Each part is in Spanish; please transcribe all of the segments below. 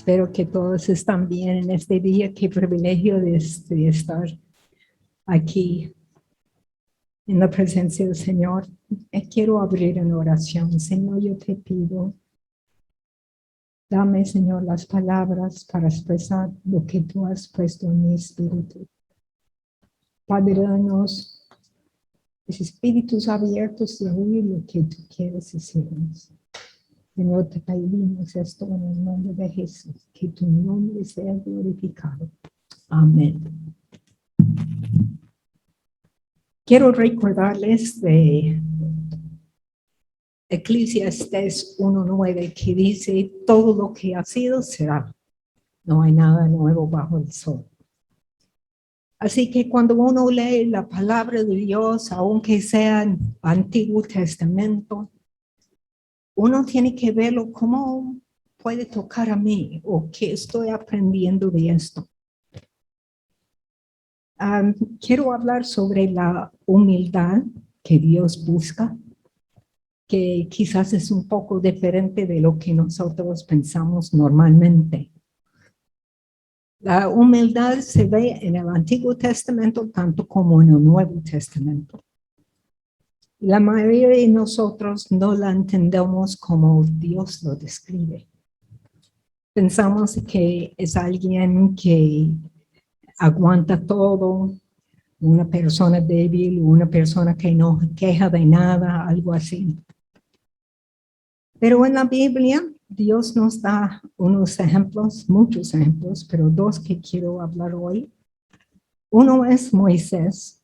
Espero que todos están bien en este día. Qué privilegio de estar aquí en la presencia del Señor. Quiero abrir en oración. Señor, yo te pido, dame, Señor, las palabras para expresar lo que tú has puesto en mi espíritu. Padre, danos espíritus abiertos de oír lo que tú quieres decirnos. Señor, te pedimos esto en el nombre de Jesús, que tu nombre sea glorificado. Amén. Quiero recordarles de Eclesiastés 1:9 que dice, todo lo que ha sido será. No hay nada nuevo bajo el sol. Así que cuando uno lee la palabra de Dios, aunque sea en Antiguo Testamento, uno tiene que verlo cómo puede tocar a mí o qué estoy aprendiendo de esto. Quiero hablar sobre la humildad que Dios busca, que quizás es un poco diferente de lo que nosotros pensamos normalmente. La humildad se ve en el Antiguo Testamento tanto como en el Nuevo Testamento. La mayoría de nosotros no la entendemos como Dios lo describe. Pensamos que es alguien que aguanta todo, una persona débil, una persona que no queja de nada, algo así. Pero en la Biblia, Dios nos da unos ejemplos, muchos ejemplos, pero dos que quiero hablar hoy. Uno es Moisés,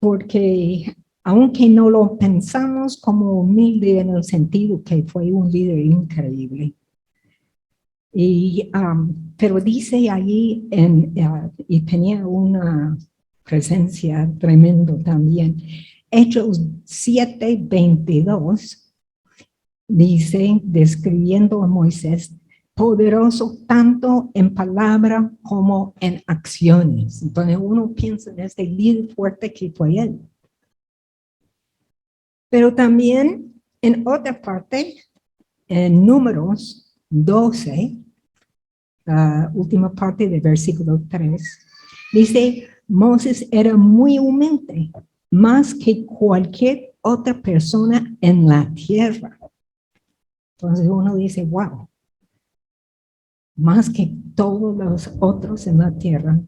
porque aunque no lo pensamos como humilde en el sentido que fue un líder increíble, pero dice allí, y tenía una presencia tremenda también, Hechos 7:22, dice, describiendo a Moisés, poderoso tanto en palabra como en acciones. Entonces uno piensa en este líder fuerte que fue él. Pero también en otra parte, en Números 12, la última parte del versículo 3, dice, Moisés era muy humilde, más que cualquier otra persona en la tierra. Entonces uno dice, wow, más que todos los otros en la tierra,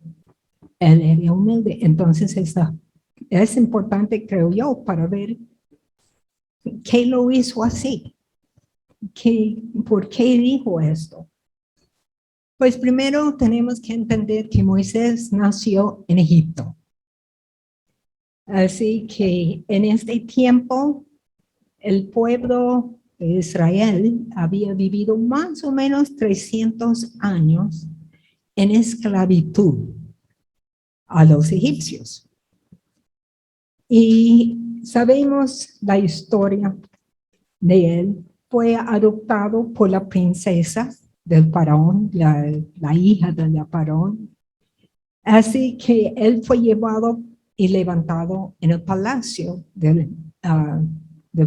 él era humilde. Entonces es importante, creo yo, para ver qué lo hizo así, por qué dijo esto. Pues primero tenemos que entender que Moisés nació en Egipto. Así que en este tiempo, el pueblo de Israel había vivido más o menos 300 años en esclavitud a los egipcios. Y sabemos la historia de él. Fue adoptado por la princesa del faraón, la hija del faraón. Así que él fue llevado y levantado en el palacio del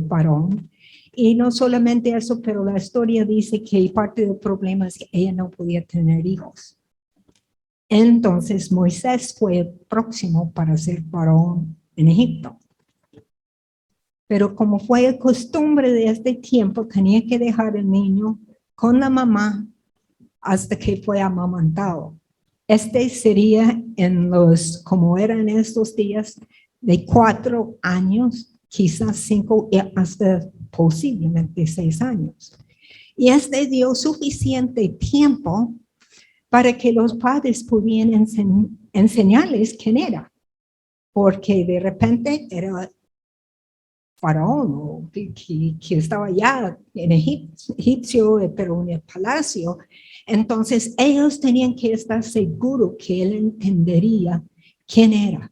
faraón. Y no solamente eso, pero la historia dice que parte del problema es que ella no podía tener hijos. Entonces Moisés fue el próximo para ser faraón en Egipto. Pero como fue costumbre de este tiempo, tenía que dejar el niño con la mamá hasta que fue amamantado. Este sería como eran estos días, de 4 años, quizás 5 y hasta posiblemente 6 años. Y este dio suficiente tiempo para que los padres pudieran enseñarles quién era, porque de repente era faraón que estaba ya en egipcio, pero en el palacio. Entonces ellos tenían que estar seguros que él entendería quién era.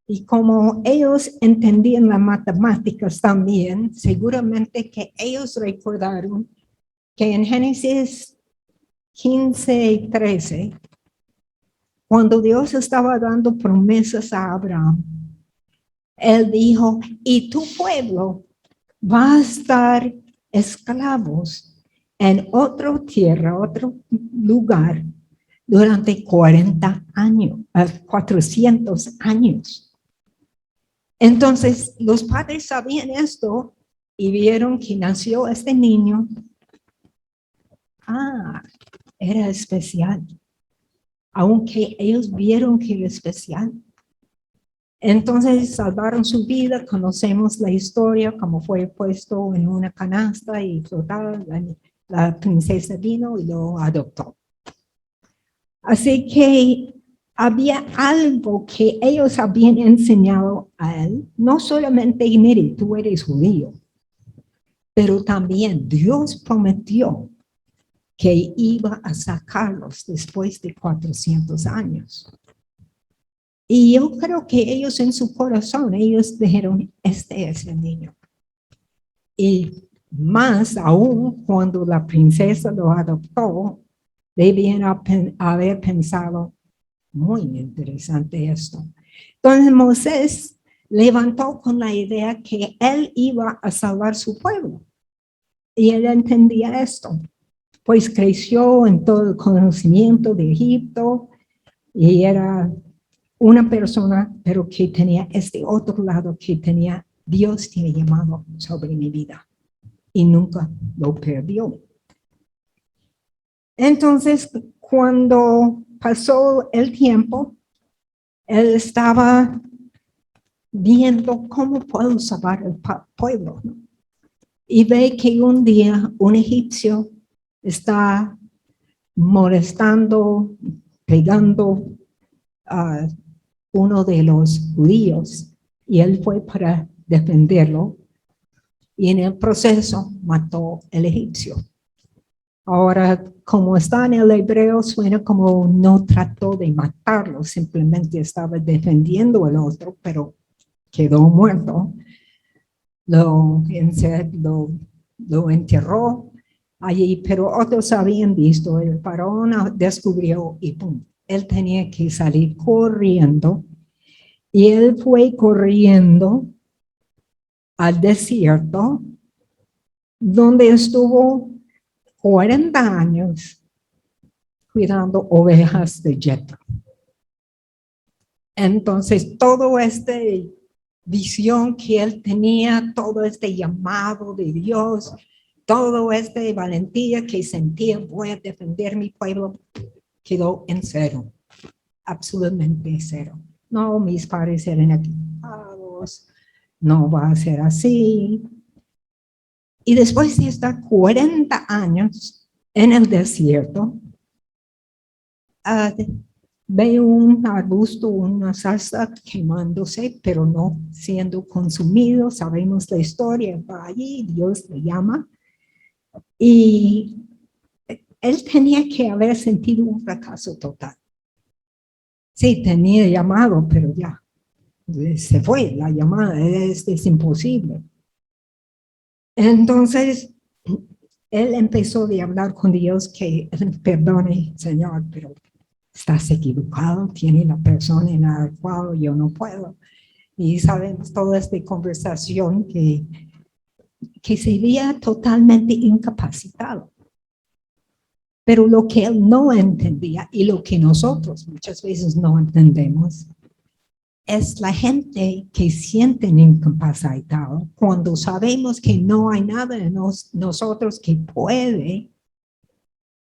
Y como ellos entendían las matemáticas también, seguramente que ellos recordaron que en Génesis 15:13, cuando Dios estaba dando promesas a Abraham, él dijo, y tu pueblo va a estar esclavos en otra tierra, otro lugar, durante 40 años, 400 años. Entonces, los padres sabían esto y vieron que nació este niño. Era especial. Aunque ellos vieron que era especial. Entonces salvaron su vida, conocemos la historia, como fue puesto en una canasta y flotaba, la princesa vino y lo adoptó. Así que había algo que ellos habían enseñado a él, no solamente, mire, tú eres judío, pero también Dios prometió que iba a sacarlos después de 400 años. Y yo creo que ellos en su corazón, ellos dijeron, este es el niño. Y más aún cuando la princesa lo adoptó, debían haber pensado, muy interesante esto. Entonces Moisés levantó con la idea que él iba a salvar su pueblo. Y él entendía esto, pues creció en todo el conocimiento de Egipto y era una persona, pero que tenía este otro lado que tenía, Dios tiene llamado sobre mi vida y nunca lo perdió. Entonces, cuando pasó el tiempo, él estaba viendo cómo puedo salvar el pueblo, ¿no? Y ve que un día un egipcio está molestando, pegando a uno de los judíos y él fue para defenderlo y en el proceso mató al egipcio. Ahora, como está en el hebreo, suena como no trató de matarlo, simplemente estaba defendiendo al otro, pero quedó muerto. Lo enterró allí, pero otros habían visto, el faraón descubrió y pum, él tenía que salir corriendo y él fue corriendo al desierto donde estuvo 40 años cuidando ovejas de Jethro. Entonces, todo este visión que él tenía, todo este llamado de Dios, todo este valentía que sentía, voy a defender mi pueblo, quedó en cero, absolutamente cero. No, mis padres eran equivocados, no va a ser así. Y después de estar 40 años en el desierto, ve un arbusto, una zarza quemándose, pero no siendo consumido. Sabemos la historia, va allí, Dios le llama. Y él tenía que haber sentido un fracaso total. Sí, tenía llamado, pero ya, se fue la llamada, es imposible. Entonces, él empezó a hablar con Dios que, perdone, Señor, pero estás equivocado, tiene la persona en la cual yo no puedo. Y sabemos toda esta conversación que se veía totalmente incapacitado. Pero lo que él no entendía y lo que nosotros muchas veces no entendemos es la gente que sienten incapacitado cuando sabemos que no hay nada en nosotros que puede.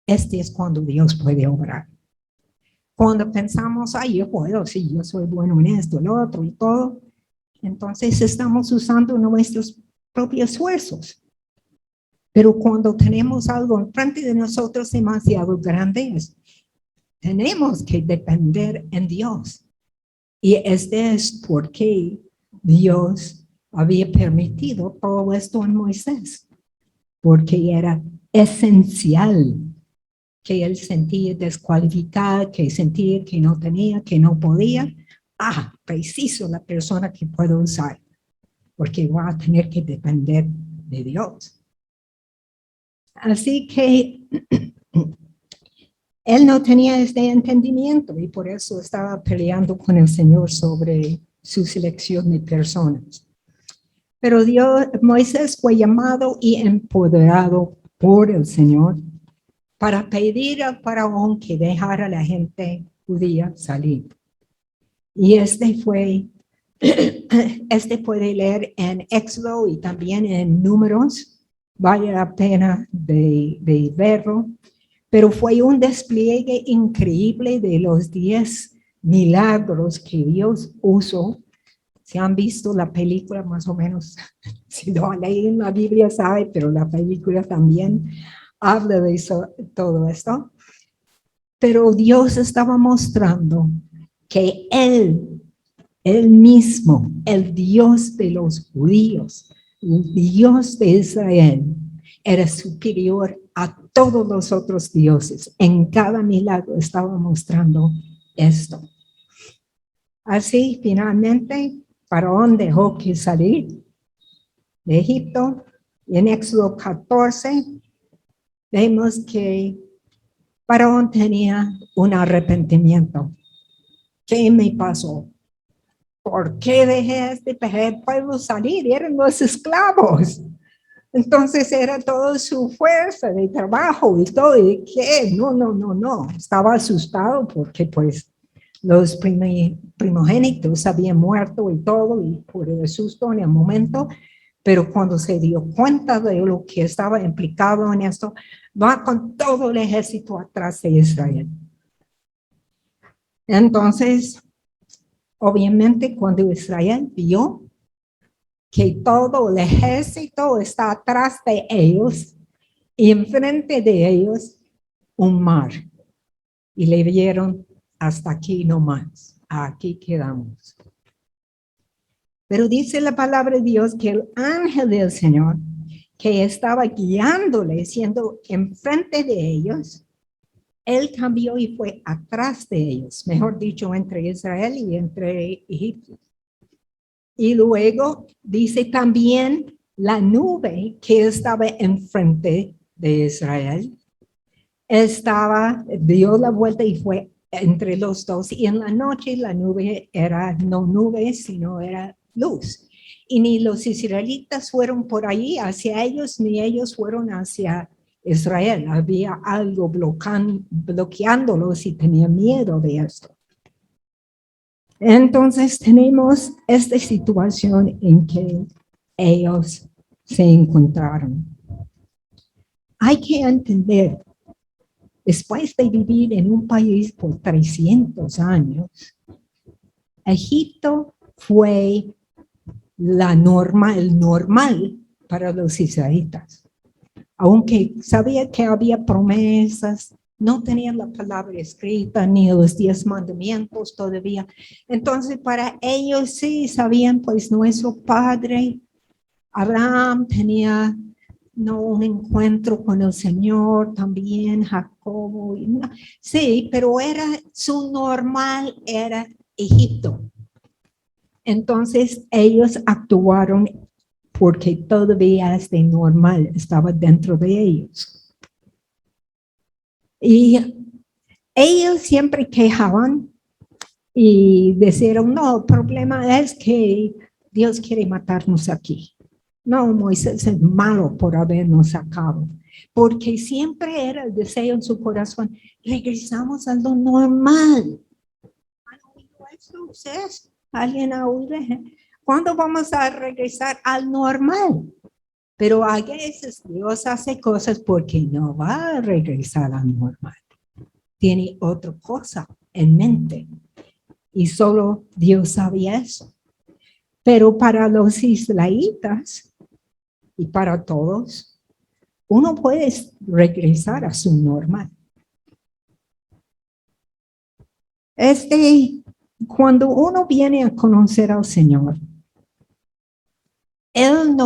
Este es cuando Dios puede obrar. Cuando pensamos, ay, yo puedo, sí, yo soy bueno en esto, lo otro y todo, entonces estamos usando nuestros propios esfuerzos. Pero cuando tenemos algo enfrente de nosotros demasiado grande, tenemos que depender en Dios. Y este es porque Dios había permitido todo esto en Moisés, porque era esencial que él sentía descualificado, que sentía que no tenía, que no podía. Preciso la persona que puedo usar, porque va a tener que depender de Dios. Así que él no tenía este entendimiento y por eso estaba peleando con el Señor sobre su selección de personas. Pero Moisés fue llamado y empoderado por el Señor para pedir al faraón que dejara a la gente judía salir. Y este puede leer en Éxodo y también en Números, vale la pena de verlo, pero fue un despliegue increíble de los 10 milagros que Dios usó. Si han visto la película más o menos, si no han leído la Biblia sabe, pero la película también habla de eso, todo esto. Pero Dios estaba mostrando que Él mismo, el Dios de los judíos, el Dios de Israel, era superior a todos los otros dioses. En cada milagro estaba mostrando esto. Así, finalmente, Faraón dejó que salir de Egipto. Y en Éxodo 14, vemos que Faraón tenía un arrepentimiento. ¿Qué me pasó? ¿Por qué dejé este pueblo salir? Eran los esclavos. Entonces era toda su fuerza de trabajo y todo. ¿Y qué? No. Estaba asustado porque pues los primogénitos habían muerto y todo, y por el susto en el momento, pero cuando se dio cuenta de lo que estaba implicado en esto, va con todo el ejército atrás de Israel. Entonces, obviamente, cuando Israel vio que todo el ejército está atrás de ellos y enfrente de ellos un mar, y le vieron hasta aquí nomás, aquí quedamos. Pero dice la palabra de Dios que el ángel del Señor que estaba guiándole, siendo enfrente de ellos, él cambió y fue atrás de ellos, mejor dicho, entre Israel y entre Egipto. Y luego dice también la nube que estaba enfrente de Israel, dio la vuelta y fue entre los dos. Y en la noche la nube era no nube, sino era luz. Y ni los israelitas fueron por allí hacia ellos, ni ellos fueron hacia Israel. Había algo bloqueándolos y tenían miedo de esto. Entonces tenemos esta situación en que ellos se encontraron. Hay que entender, después de vivir en un país por 300 años, Egipto fue el normal para los israelitas. Aunque sabía que había promesas, no tenían la palabra escrita ni los 10 mandamientos todavía. Entonces para ellos sí sabían, pues nuestro padre Abraham tenía un encuentro con el Señor, también Jacobo. Sí, pero su normal era Egipto. Entonces ellos actuaron porque todavía este normal estaba dentro de ellos. Y ellos siempre quejaban y decían, no, el problema es que Dios quiere matarnos aquí. No, Moisés es malo por habernos sacado, porque siempre era el deseo en su corazón, regresamos a lo normal. ¿Han oído esto ustedes? ¿Alguien ha oído? ¿Cuándo vamos a regresar al normal? Pero a veces Dios hace cosas porque no va a regresar al normal. Tiene otra cosa en mente. Y solo Dios sabía eso. Pero para los israelitas y para todos, uno puede regresar a su normal. Cuando uno viene a conocer al Señor, Él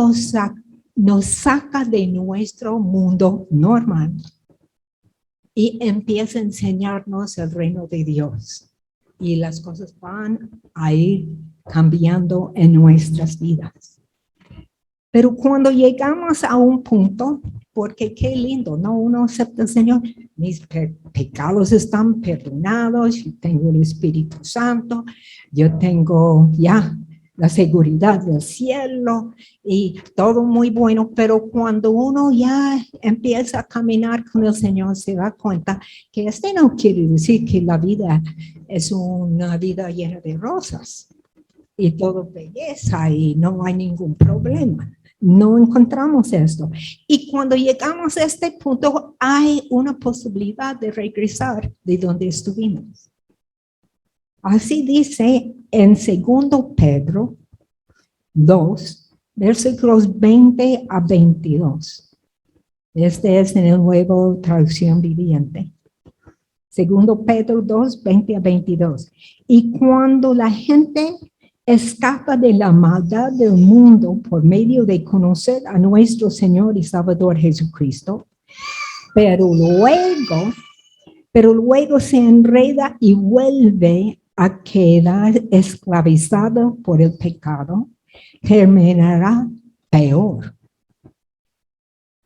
nos saca de nuestro mundo normal y empieza a enseñarnos el reino de Dios. Y las cosas van a ir cambiando en nuestras vidas. Pero cuando llegamos a un punto, porque qué lindo, ¿no? Uno acepta al Señor, mis pecados están perdonados, yo tengo el Espíritu Santo, yo tengo ya la seguridad del cielo y todo muy bueno, pero cuando uno ya empieza a caminar con el Señor, se da cuenta que no quiere decir que la vida es una vida llena de rosas y todo belleza y no hay ningún problema. No encontramos esto. Y cuando llegamos a este punto, hay una posibilidad de regresar de donde estuvimos. Así dice en 2 Pedro 2, versículos 20 a 22. Este es en el Nuevo Traducción Viviente. 2 Pedro 2, 20 a 22. Y cuando la gente escapa de la maldad del mundo por medio de conocer a nuestro Señor y Salvador Jesucristo, pero luego se enreda y vuelve a quedar esclavizado por el pecado, terminará peor.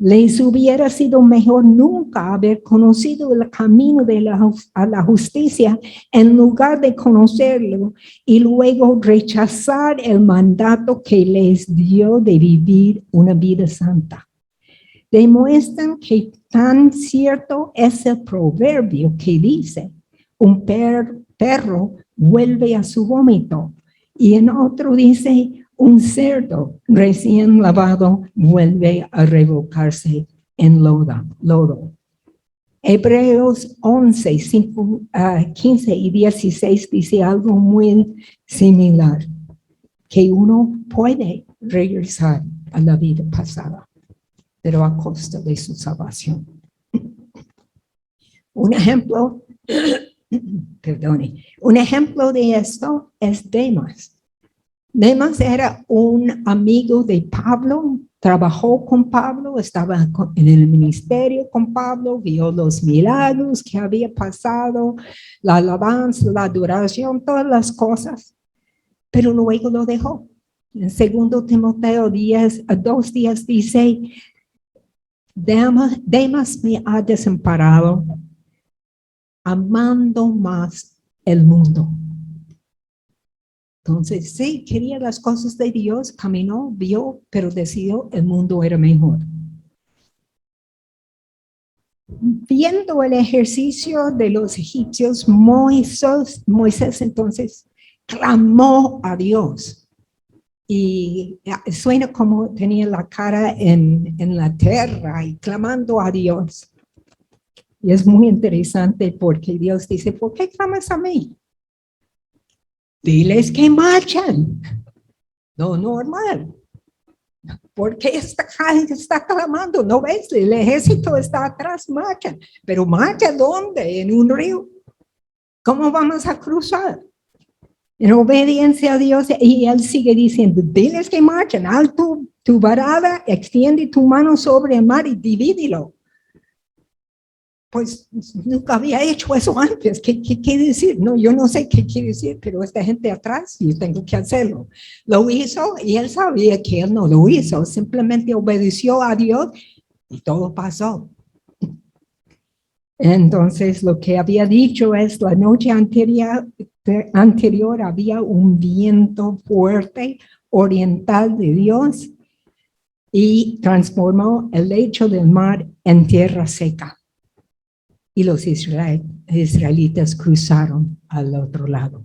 Les hubiera sido mejor nunca haber conocido el camino a la justicia en lugar de conocerlo y luego rechazar el mandato que les dio de vivir una vida santa. Demuestran que tan cierto es el proverbio que dice, un perro vuelve a su vómito, y en otro dice, un cerdo recién lavado vuelve a revolcarse en lodo. Hebreos 11, 15 y 16 dice algo muy similar, que uno puede regresar a la vida pasada, pero a costa de su salvación. Un ejemplo de esto es Demas. Demas era un amigo de Pablo, trabajó con Pablo, estaba en el ministerio con Pablo, vio los milagros que había pasado, la alabanza, la adoración, todas las cosas, pero luego lo dejó. En 2 Timoteo 2:10 dice, Demas me ha desamparado, amando más el mundo. Entonces, sí, quería las cosas de Dios, caminó, vio, pero decidió el mundo era mejor. Viendo el ejercicio de los egipcios, Moisés entonces clamó a Dios. Y suena como tenía la cara en la tierra y clamando a Dios. Y es muy interesante porque Dios dice, ¿por qué clamas a mí? Diles que marchen. No, normal. ¿Por qué está clamando? ¿No ves? El ejército está atrás, marcha. ¿Pero marcha dónde? ¿En un río? ¿Cómo vamos a cruzar? En obediencia a Dios, y él sigue diciendo, diles que marchen, haz tu varada, extiende tu mano sobre el mar y divídelo. Pues nunca había hecho eso antes. ¿Qué quiere decir? No, yo no sé qué quiere decir, pero esta gente atrás, yo tengo que hacerlo. Lo hizo y él sabía que él no lo hizo, simplemente obedeció a Dios y todo pasó. Entonces, lo que había dicho es, la noche anterior había un viento fuerte oriental de Dios y transformó el lecho del mar en tierra seca. Y los israelitas cruzaron al otro lado.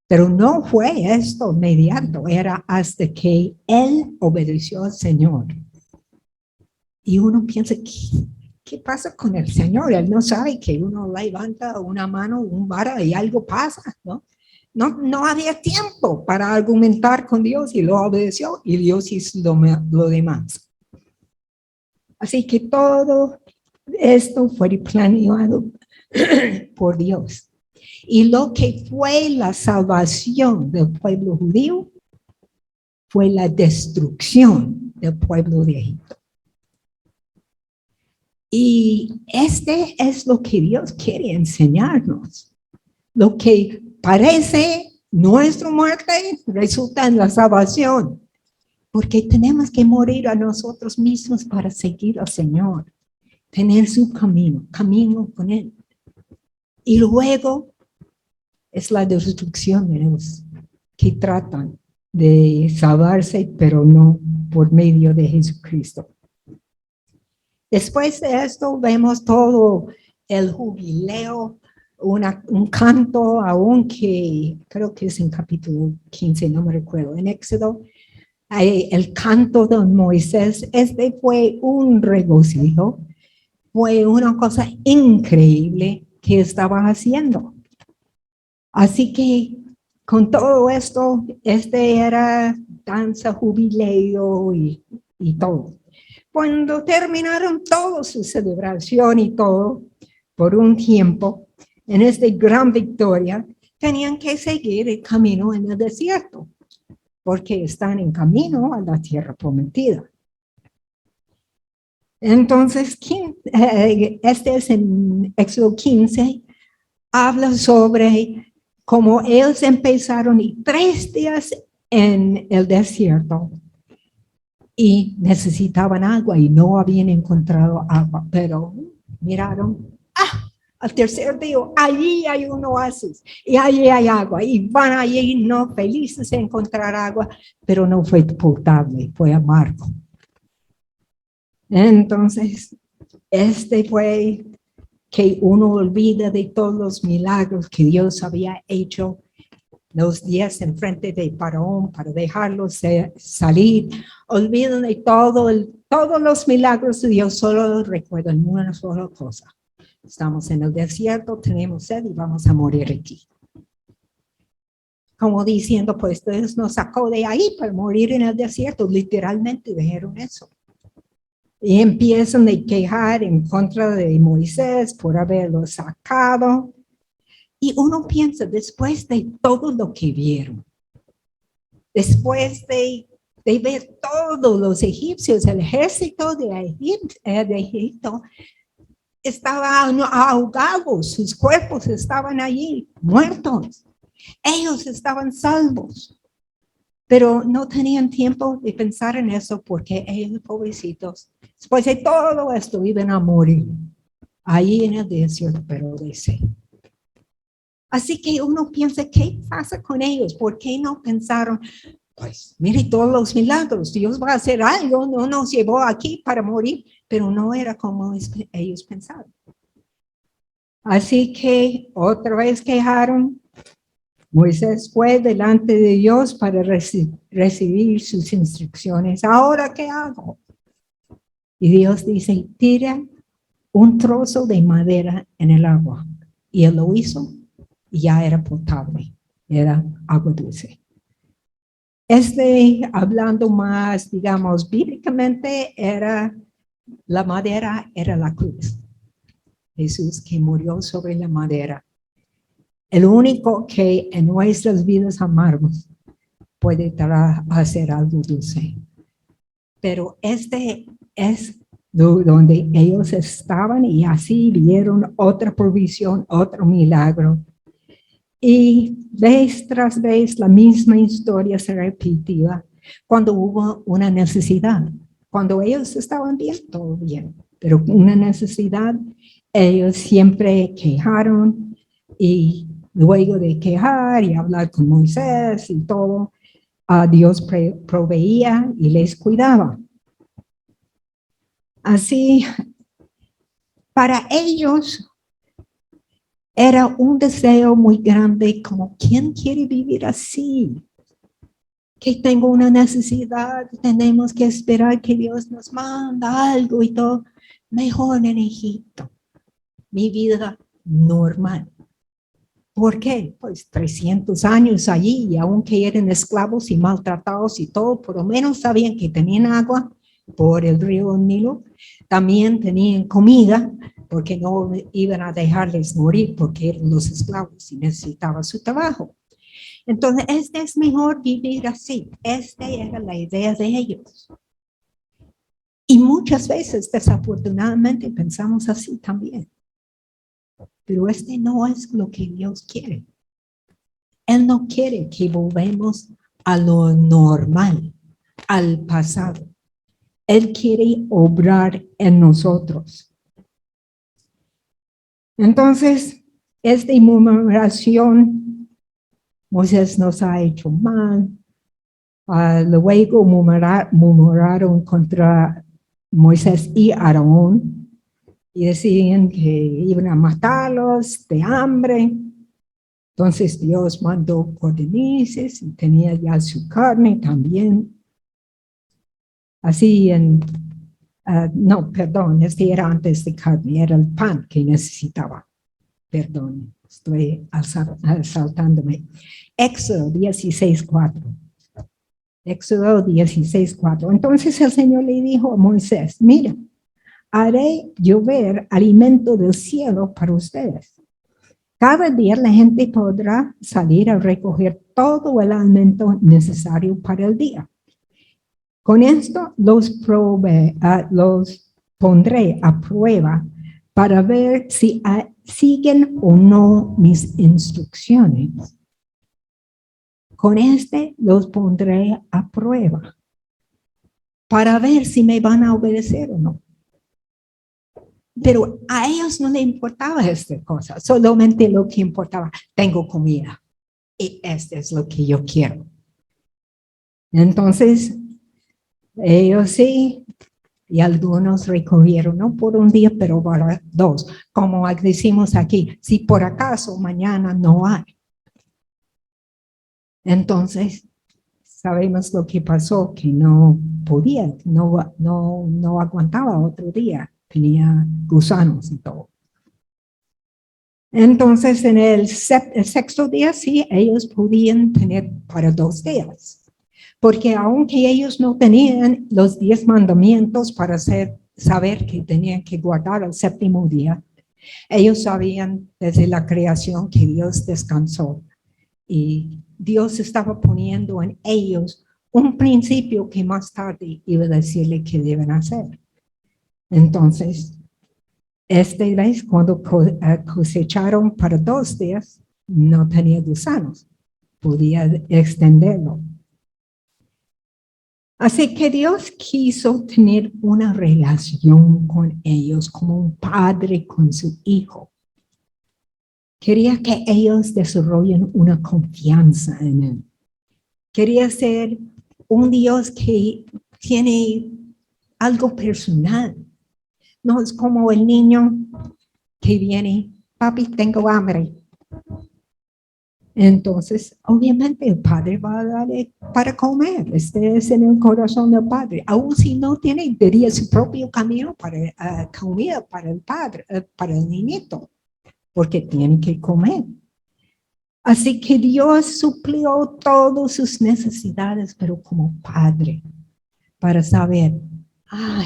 Pero no fue esto inmediato, era hasta que él obedeció al Señor. Y uno piensa, ¿qué pasa con el Señor? Él no sabe que uno levanta una mano, un vara y algo pasa, ¿no? No había tiempo para argumentar con Dios y lo obedeció y Dios hizo lo demás. Así que todo esto fue planeado por Dios. Y lo que fue la salvación del pueblo judío fue la destrucción del pueblo de Egipto. Y este es lo que Dios quiere enseñarnos. Lo que parece nuestra muerte resulta en la salvación. Porque tenemos que morir a nosotros mismos para seguir al Señor. Tener su camino con Él. Y luego es la destrucción de los que tratan de salvarse, pero no por medio de Jesucristo. Después de esto vemos todo el jubileo, un canto, aunque creo que es en capítulo 15, no me recuerdo, en Éxodo, el canto de Moisés. Este fue un regocijo, fue una cosa increíble que estaba haciendo. Así que con todo esto, era danza, jubileo y todo. Cuando terminaron toda su celebración y todo, por un tiempo, en esta gran victoria, tenían que seguir el camino en el desierto, porque están en camino a la tierra prometida. Entonces, este es en Éxodo 15, habla sobre cómo ellos empezaron y 3 días en el desierto y necesitaban agua y no habían encontrado agua, pero miraron, al tercer día, allí hay un oasis y allí hay agua y van allí no felices de encontrar agua, pero no fue potable, fue amargo. Entonces, fue que uno olvida de todos los milagros que Dios había hecho los días en frente de Faraón para dejarlos salir. Olvidan de todos los milagros de Dios, solo recuerdan una sola cosa. Estamos en el desierto, tenemos sed y vamos a morir aquí. Como diciendo, pues Dios nos sacó de ahí para morir en el desierto. Literalmente dijeron eso. Y empiezan a quejar en contra de Moisés por haberlo sacado. Y uno piensa, después de todo lo que vieron, después de ver todos los egipcios, el ejército de Egipto, estaban ahogados, sus cuerpos estaban allí, muertos. Ellos estaban salvos. Pero no tenían tiempo de pensar en eso porque ellos, pobrecitos, después de todo esto, iban a morir ahí en el desierto, pero de sed. Así que uno piensa, ¿qué pasa con ellos? ¿Por qué no pensaron, pues, mire todos los milagros, Dios va a hacer algo, no nos llevó aquí para morir, pero no era como ellos pensaron. Así que otra vez quejaron. Moisés fue delante de Dios para recibir sus instrucciones. ¿Ahora qué hago? Y Dios dice, tira un trozo de madera en el agua. Y él lo hizo y ya era potable, era agua dulce. Hablando más, digamos, bíblicamente, la madera era la cruz. Jesús que murió sobre la madera. El único que en nuestras vidas amargos puede hacer algo dulce. Pero es donde ellos estaban y así vieron otra provisión, otro milagro. Y vez tras vez la misma historia se repetía cuando hubo una necesidad. Cuando ellos estaban bien, todo bien. Pero una necesidad, ellos siempre quejaron y luego de quejar y hablar con Moisés y todo, Dios proveía y les cuidaba. Así, para ellos era un deseo muy grande, como, ¿quién quiere vivir así? Que tengo una necesidad, tenemos que esperar que Dios nos manda algo y todo. Mejor en Egipto, mi vida normal. ¿Por qué? Pues 300 años allí y aunque eran esclavos y maltratados y todo, por lo menos sabían que tenían agua por el río Nilo, también tenían comida porque no iban a dejarles morir porque eran los esclavos y necesitaban su trabajo. Entonces, es mejor vivir así. Esta era la idea de ellos. Y muchas veces, desafortunadamente, pensamos así también. Pero no es lo que Dios quiere. Él no quiere que volvamos a lo normal, al pasado. Él quiere obrar en nosotros. Entonces, esta murmuración, Moisés nos ha hecho mal, Luego murmuraron contra Moisés y Aarón y decían que iban a matarlos de hambre. Entonces Dios mandó codornices y tenía ya su carne también. Así no, perdón, este era antes de carne, era el pan que necesitaba. Perdón, estoy saltándome. Éxodo 16:4. Éxodo 16:4. Entonces el Señor le dijo a Moisés, mira, haré llover alimento del cielo para ustedes. Cada día la gente podrá salir a recoger todo el alimento necesario para el día. Con esto los pondré a prueba para ver si siguen o no mis instrucciones. Con los pondré a prueba para ver si me van a obedecer o no. Pero a ellos no les importaba esta cosa, solamente lo que importaba, tengo comida y esto es lo que yo quiero. Entonces, ellos sí, y algunos recogieron, no por un día, pero para 2, como decimos aquí, si por acaso mañana no hay. Entonces, sabemos lo que pasó, que no podía, no aguantaba otro día, tenía gusanos y todo. Entonces, en el sexto día, sí, ellos podían tener para 2 días. Porque aunque ellos no tenían los 10 mandamientos para saber que tenían que guardar el séptimo día, ellos sabían desde la creación que Dios descansó. Y Dios estaba poniendo en ellos un principio que más tarde iba a decirle que deben hacer. Entonces, este vez cuando cosecharon para 2 días, no tenía gusanos, podía extenderlo. Así que Dios quiso tener una relación con ellos como un padre con su hijo. Quería que ellos desarrollen una confianza en él. Quería ser un Dios que tiene algo personal. No es como el niño que viene, papi, tengo hambre. Entonces, obviamente el padre va a darle para comer. Este es en el corazón del padre. Aún si no tiene, daría su propio camino para comida para el padre, para el niñito, porque tiene que comer. Así que Dios suplió todas sus necesidades, pero como padre, para saber,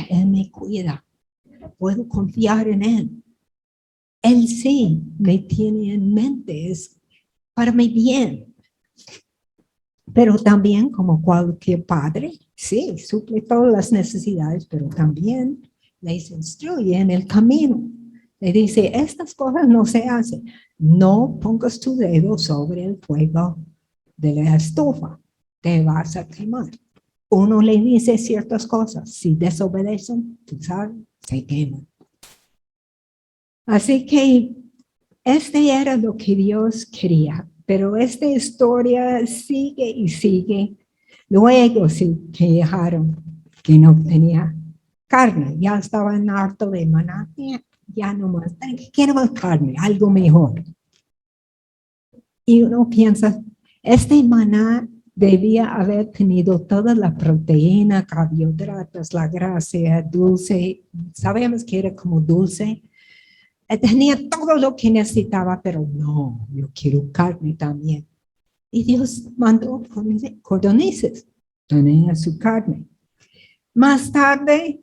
Él me cuida, puedo confiar en Él. Él sí me tiene en mente, es para mi bien. Pero también, como cualquier padre, sí, suple todas las necesidades, pero también les instruye en el camino. Le dice, estas cosas no se hacen. No pongas tu dedo sobre el fuego de la estufa, te vas a quemar. Uno le dice ciertas cosas, si desobedecen, tú sabes, se queman. Así que este era lo que Dios quería, pero esta historia sigue y sigue. Luego se quejaron que no tenía carne, ya estaban harto de maná, ya no más, quiero más carne, algo mejor. Y uno piensa, este maná debía haber tenido toda la proteína, carbohidratos, la grasa, dulce, sabemos que era como dulce. Tenía todo lo que necesitaba, pero no, yo quiero carne también. Y Dios mandó codornices, tenía su carne. Más tarde,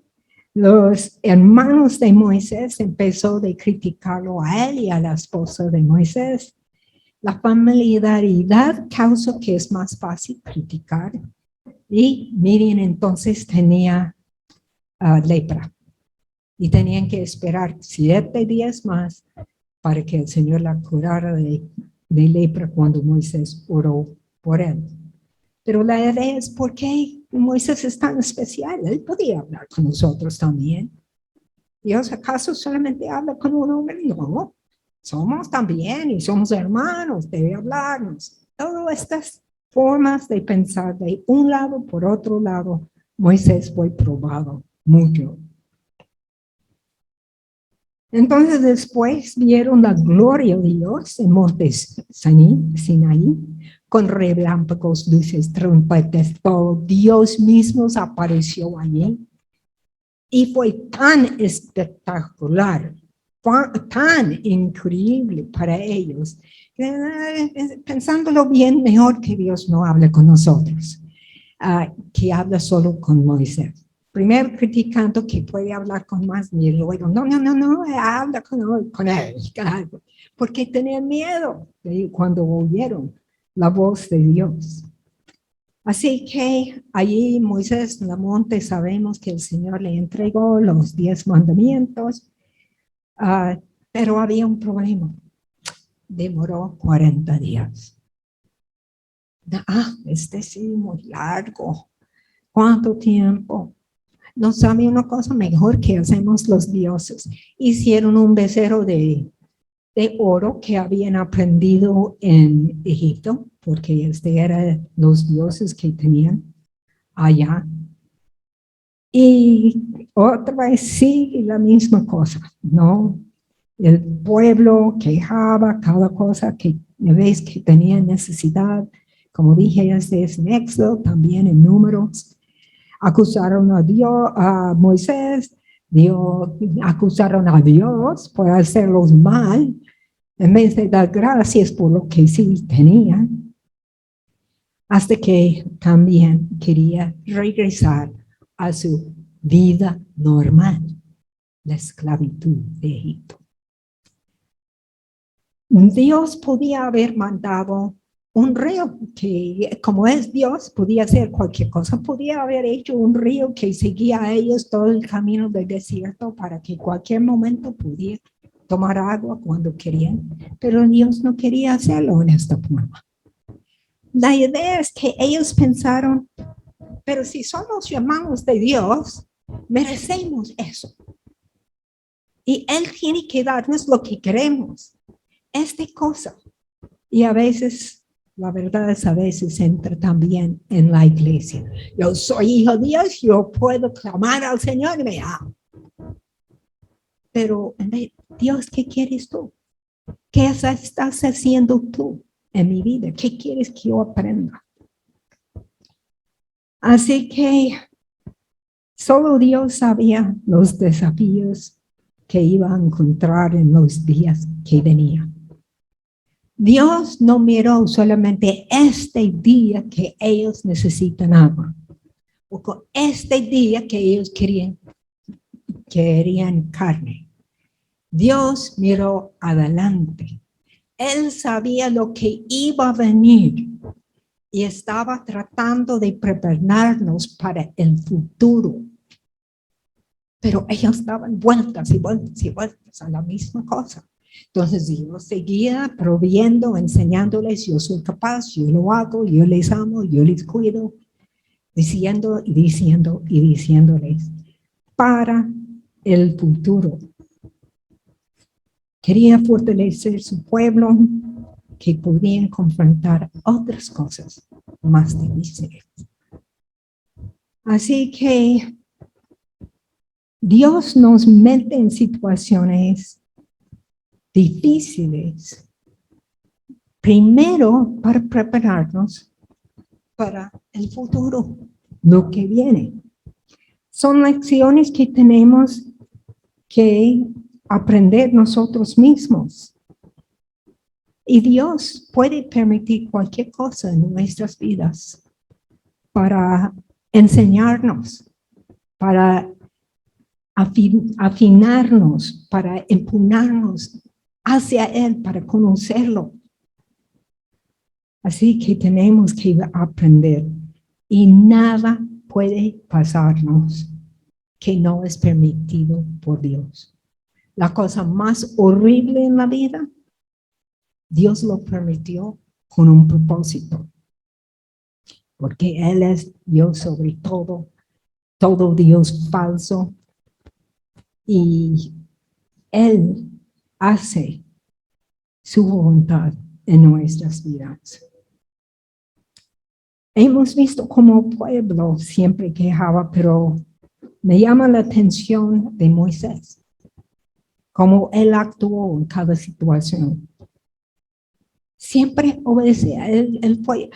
los hermanos de Moisés empezó a criticarlo a él y a la esposa de Moisés. La familiaridad causó que es más fácil criticar. Y Miriam entonces tenía lepra. Y tenían que esperar 7 días más para que el Señor la curara de lepra cuando Moisés oró por él. Pero la idea es, ¿por qué Moisés es tan especial? Él podía hablar con nosotros también. ¿Dios acaso solamente habla con un hombre? No, somos también y somos hermanos, debe hablarnos. Todo estas formas de pensar de un lado por otro lado, Moisés fue probado mucho. Entonces después vieron la gloria de Dios en monte Sinaí, con relámpagos, luces, trompetas, todo. Dios mismo apareció allí. Y fue tan espectacular, tan increíble para ellos. Pensándolo bien, mejor que Dios no hable con nosotros, que habla solo con Moisés. Primero criticando que puede hablar con más, y luego, no, habla con él, porque tenían miedo cuando oyeron la voz de Dios. Así que allí Moisés en el monte sabemos que el Señor le entregó los 10 mandamientos, pero había un problema. Demoró 40 días. Este sí, muy largo. ¿Cuánto tiempo? No sabe una cosa mejor que hacemos los dioses. Hicieron un becerro de oro que habían aprendido en Egipto, porque eran los dioses que tenían allá. Y otra vez sí, la misma cosa, ¿no? El pueblo quejaba cada cosa que ves que tenía necesidad, como dije, este es en Éxodo, también en Números. Acusaron a Dios, a Moisés, acusaron a Dios por hacerlos mal, en vez de dar gracias por lo que sí tenían, hasta que también quería regresar a su vida normal, la esclavitud de Egipto. Dios podía haber mandado un río que, como es Dios, podía hacer cualquier cosa. Podía haber hecho un río que seguía a ellos todo el camino del desierto para que cualquier momento pudiera tomar agua cuando querían. Pero Dios no quería hacerlo en esta forma. La idea es que ellos pensaron, pero si somos hermanos de Dios, merecemos eso. Y Él tiene que darnos lo que queremos. Esta cosa. Y a veces, la verdad es a veces entra también en la iglesia. Yo soy hijo de Dios, yo puedo clamar al Señor y me ama. Pero, Dios, ¿qué quieres tú? ¿Qué estás haciendo tú en mi vida? ¿Qué quieres que yo aprenda? Así que solo Dios sabía los desafíos que iba a encontrar en los días que venían. Dios no miró solamente este día que ellos necesitan agua, o este día que ellos querían carne. Dios miró adelante. Él sabía lo que iba a venir y estaba tratando de prepararnos para el futuro. Pero ellos estaban vueltas y vueltas y vueltas a la misma cosa. Entonces Dios seguía proviendo, enseñándoles, yo soy capaz, yo lo hago, yo les amo, yo les cuido, diciendo y diciendo y diciéndoles para el futuro. Quería fortalecer su pueblo que podían confrontar otras cosas más difíciles. Así que Dios nos mete en situaciones difíciles, primero para prepararnos para el futuro, lo que viene. Son lecciones que tenemos que aprender nosotros mismos. Y Dios puede permitir cualquier cosa en nuestras vidas para enseñarnos, para afinarnos, para empujarnos hacia Él, para conocerlo. Así que tenemos que aprender y nada puede pasarnos que no es permitido por Dios. La cosa más horrible en la vida, Dios lo permitió con un propósito. Porque Él es Dios sobre todo Dios falso. Y Él hace su voluntad en nuestras vidas. hemos visto como pueblo siempre quejaba, pero me llama la atención de Moisés, cómo él actuó en cada situación. Siempre obedecía, él fue,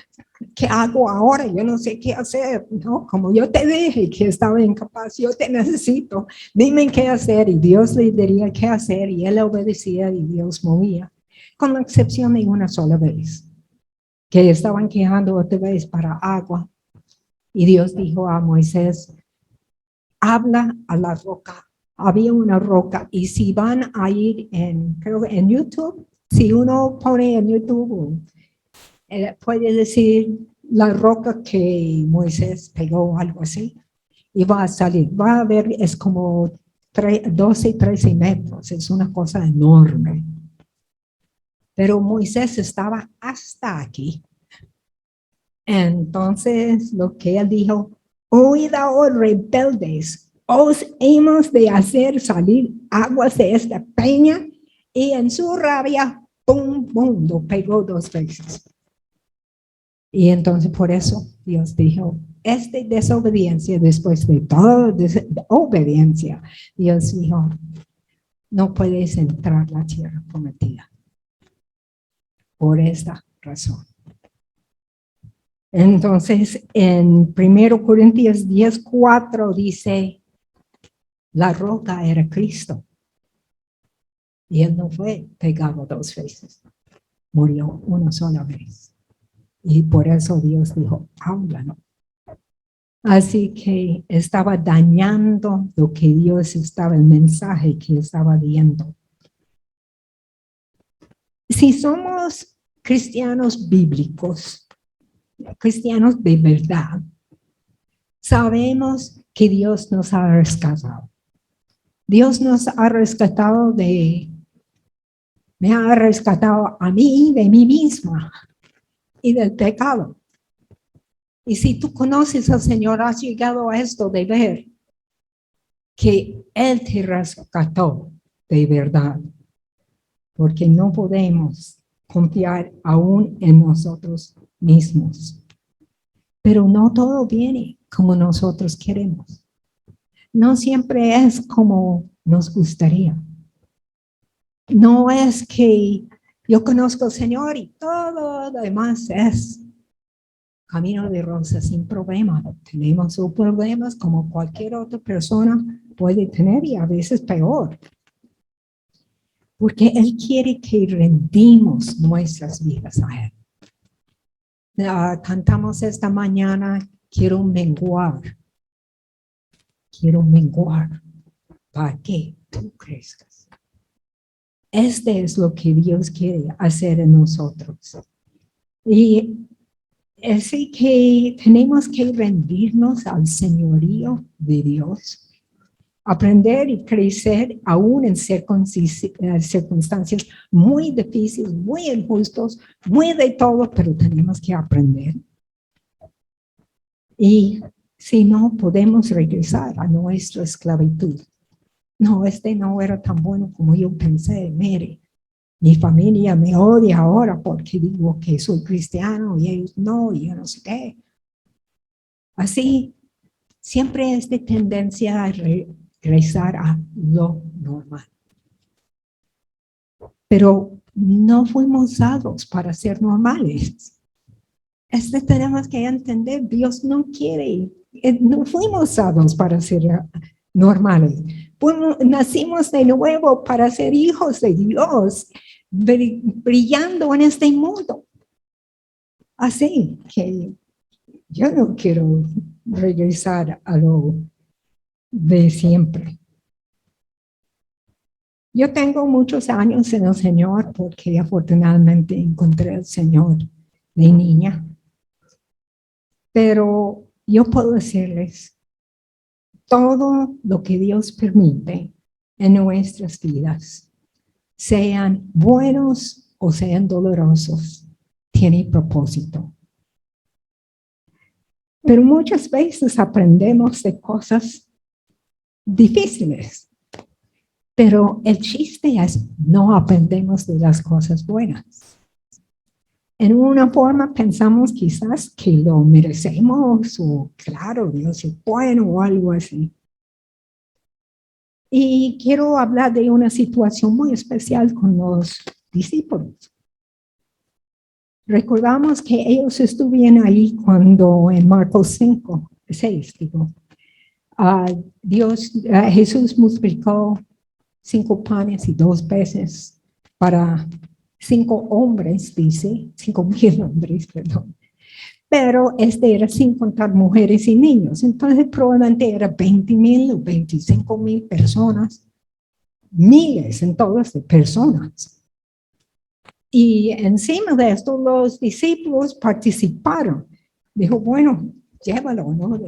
¿qué hago ahora? Yo no sé qué hacer, ¿no? Como yo te dije que estaba incapaz, yo te necesito, dime qué hacer, y Dios le diría qué hacer, y él obedecía y Dios movía, con la excepción de una sola vez, que estaban quejando otra vez para agua, y Dios dijo a Moisés, habla a la roca. Había una roca, y si van a ir creo que en YouTube, si uno pone en YouTube, puede decir la roca que Moisés pegó, algo así, y va a salir, va a ver, es como 12, 13 metros, es una cosa enorme. Pero Moisés estaba hasta aquí. Entonces, lo que él dijo, oíd ahora, rebeldes, os hemos de hacer salir aguas de esta peña, y en su rabia, pum, pum, lo pegó 2 veces. Y entonces por eso Dios dijo, esta desobediencia, después de toda obediencia, Dios dijo, no puedes entrar a la tierra prometida. Por esta razón. Entonces, en 1 Corintios 10:4 dice, la roca era Cristo. Y él no fue pegado 2 veces. Murió una sola vez. Y por eso Dios dijo, háblalo. Así que estaba dañando lo que Dios estaba, el mensaje que estaba dando. Si somos cristianos bíblicos, cristianos de verdad, sabemos que Dios nos ha rescatado. Dios nos ha rescatado me ha rescatado a mí de mí misma y del pecado. Y si tú conoces al Señor, has llegado a esto de ver que Él te rescató de verdad, porque no podemos confiar aún en nosotros mismos. Pero no todo viene como nosotros queremos. No siempre es como nos gustaría. No es que yo conozco al Señor y todo lo demás es camino de rosas sin problema. Tenemos sus problemas como cualquier otra persona puede tener, y a veces peor. Porque Él quiere que rendimos nuestras vidas a Él. Cantamos esta mañana, quiero menguar. Quiero menguar para que tú crezcas. Este es lo que Dios quiere hacer en nosotros. Y así que tenemos que rendirnos al señorío de Dios, aprender y crecer aún en circunstancias muy difíciles, muy injustos, muy de todo, pero tenemos que aprender. Y si no, podemos regresar a nuestra esclavitud. No, no era tan bueno como yo pensé. Mire, mi familia me odia ahora porque digo que soy cristiano y ellos no, y yo no sé qué. Así, siempre es de tendencia a regresar a lo normal. Pero no fuimos dados para ser normales. Tenemos que entender, Dios no quiere, no fuimos dados para ser normales. Nacimos de nuevo para ser hijos de Dios, brillando en este mundo. Así que yo no quiero regresar a lo de siempre. Yo tengo muchos años en el Señor porque afortunadamente encontré al Señor de niña. Pero yo puedo decirles, todo lo que Dios permite en nuestras vidas, sean buenos o sean dolorosos, tiene propósito. Pero muchas veces aprendemos de cosas difíciles, pero el chiste es no aprendemos de las cosas buenas. En una forma pensamos quizás que lo merecemos o claro, Dios es bueno o algo así. Y quiero hablar de una situación muy especial con los discípulos. Recordamos que ellos estuvieron ahí cuando en Marcos 5, 6, digo, Jesús multiplicó 5 panes y 2 peces para 5 hombres, dice, 5,000 hombres, perdón. Pero era sin contar mujeres y niños. Entonces probablemente era 20,000 o 25,000 personas, miles entonces de personas. Y encima de esto los discípulos participaron. Dijo, bueno, llévalo, ¿no?